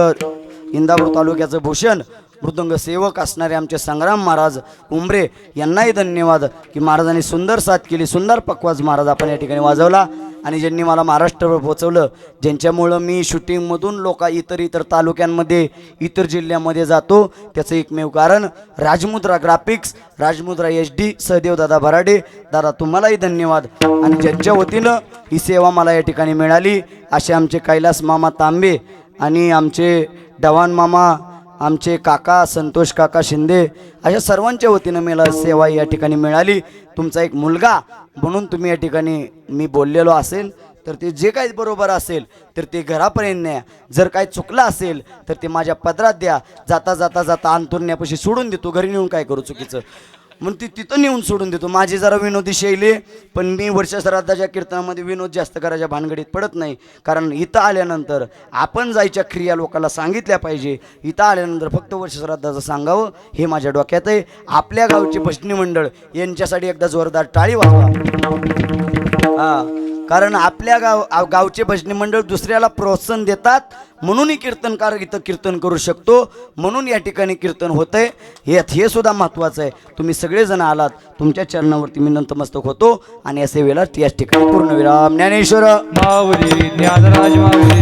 इंदापूर तालुक्याचं भूषण, मृदुंग सेवक असणारे आमचे संग्राम महाराज उमरे यांनाही धन्यवाद की महाराजांनी सुंदर साथ केली. सुंदर पकवाज महाराज आपण या ठिकाणी वाजवला. आणि ज्यांनी मला महाराष्ट्रावर पोचवलं, ज्यांच्यामुळं मी शूटिंगमधून इतर तालुक्यांमध्ये, इतर जिल्ह्यामध्ये जातो, त्याचं एकमेव कारण राजमुद्रा ग्राफिक्स, राजमुद्रा HD, सहदेव दादा भराडे. दादा तुम्हालाही धन्यवाद. आणि ज्यांच्या वतीनं ही सेवा मला या ठिकाणी मिळाली असे आमचे कैलास मामा तांबे आणि आमचे डवान मामा, आमचे काका संतोष काका शिंदे, अशा सर्वांच्या वतीनं मला सेवा या ठिकाणी मिळाली. तुमचा एक मुलगा म्हणून तुम्ही या ठिकाणी मी बोललेलो असेल तर ते जे काही बरोबर असेल तर ते घरापर्यंत न्या. जर काही चुकलं असेल तर ते माझ्या पदरात द्या. जाता अंतुरण्यापाशी सोडून देतो. घरी नेऊन काय करू चुकीचं. म्हणून ती तिथं नेऊन सोडून देतो. माझी जरा विनोदी शैली आहे, पण मी वर्षश्राद्धाच्या कीर्तनामध्ये विनोद जास्त करायच्या भानगडीत पडत नाही. कारण इथं आल्यानंतर आपण जायच्या क्रिया लोकांना सांगितल्या पाहिजे. इथं आल्यानंतर फक्त वर्षश्राद्धाचं सांगावं हे माझ्या डोक्यात आहे. आपल्या गावचे भजनी मंडळ यांच्यासाठी एकदा जोरदार टाळी वाजवा. हां, कारण आपल्या गावचे भजनी मंडळ दुसऱ्याला प्रोत्साहन देतात, म्हणूनही कीर्तनकार इथं कीर्तन करू शकतो, म्हणून या ठिकाणी कीर्तन होतंय. हे सुद्धा महत्त्वाचं आहे. तुम्ही सगळेजण आलात, तुमच्या चरणावरती मी नतमस्तक होतो आणि या सेवेला याच ठिकाणी पूर्णविराम. ज्ञानेश्वर माऊली ज्ञानराज माऊली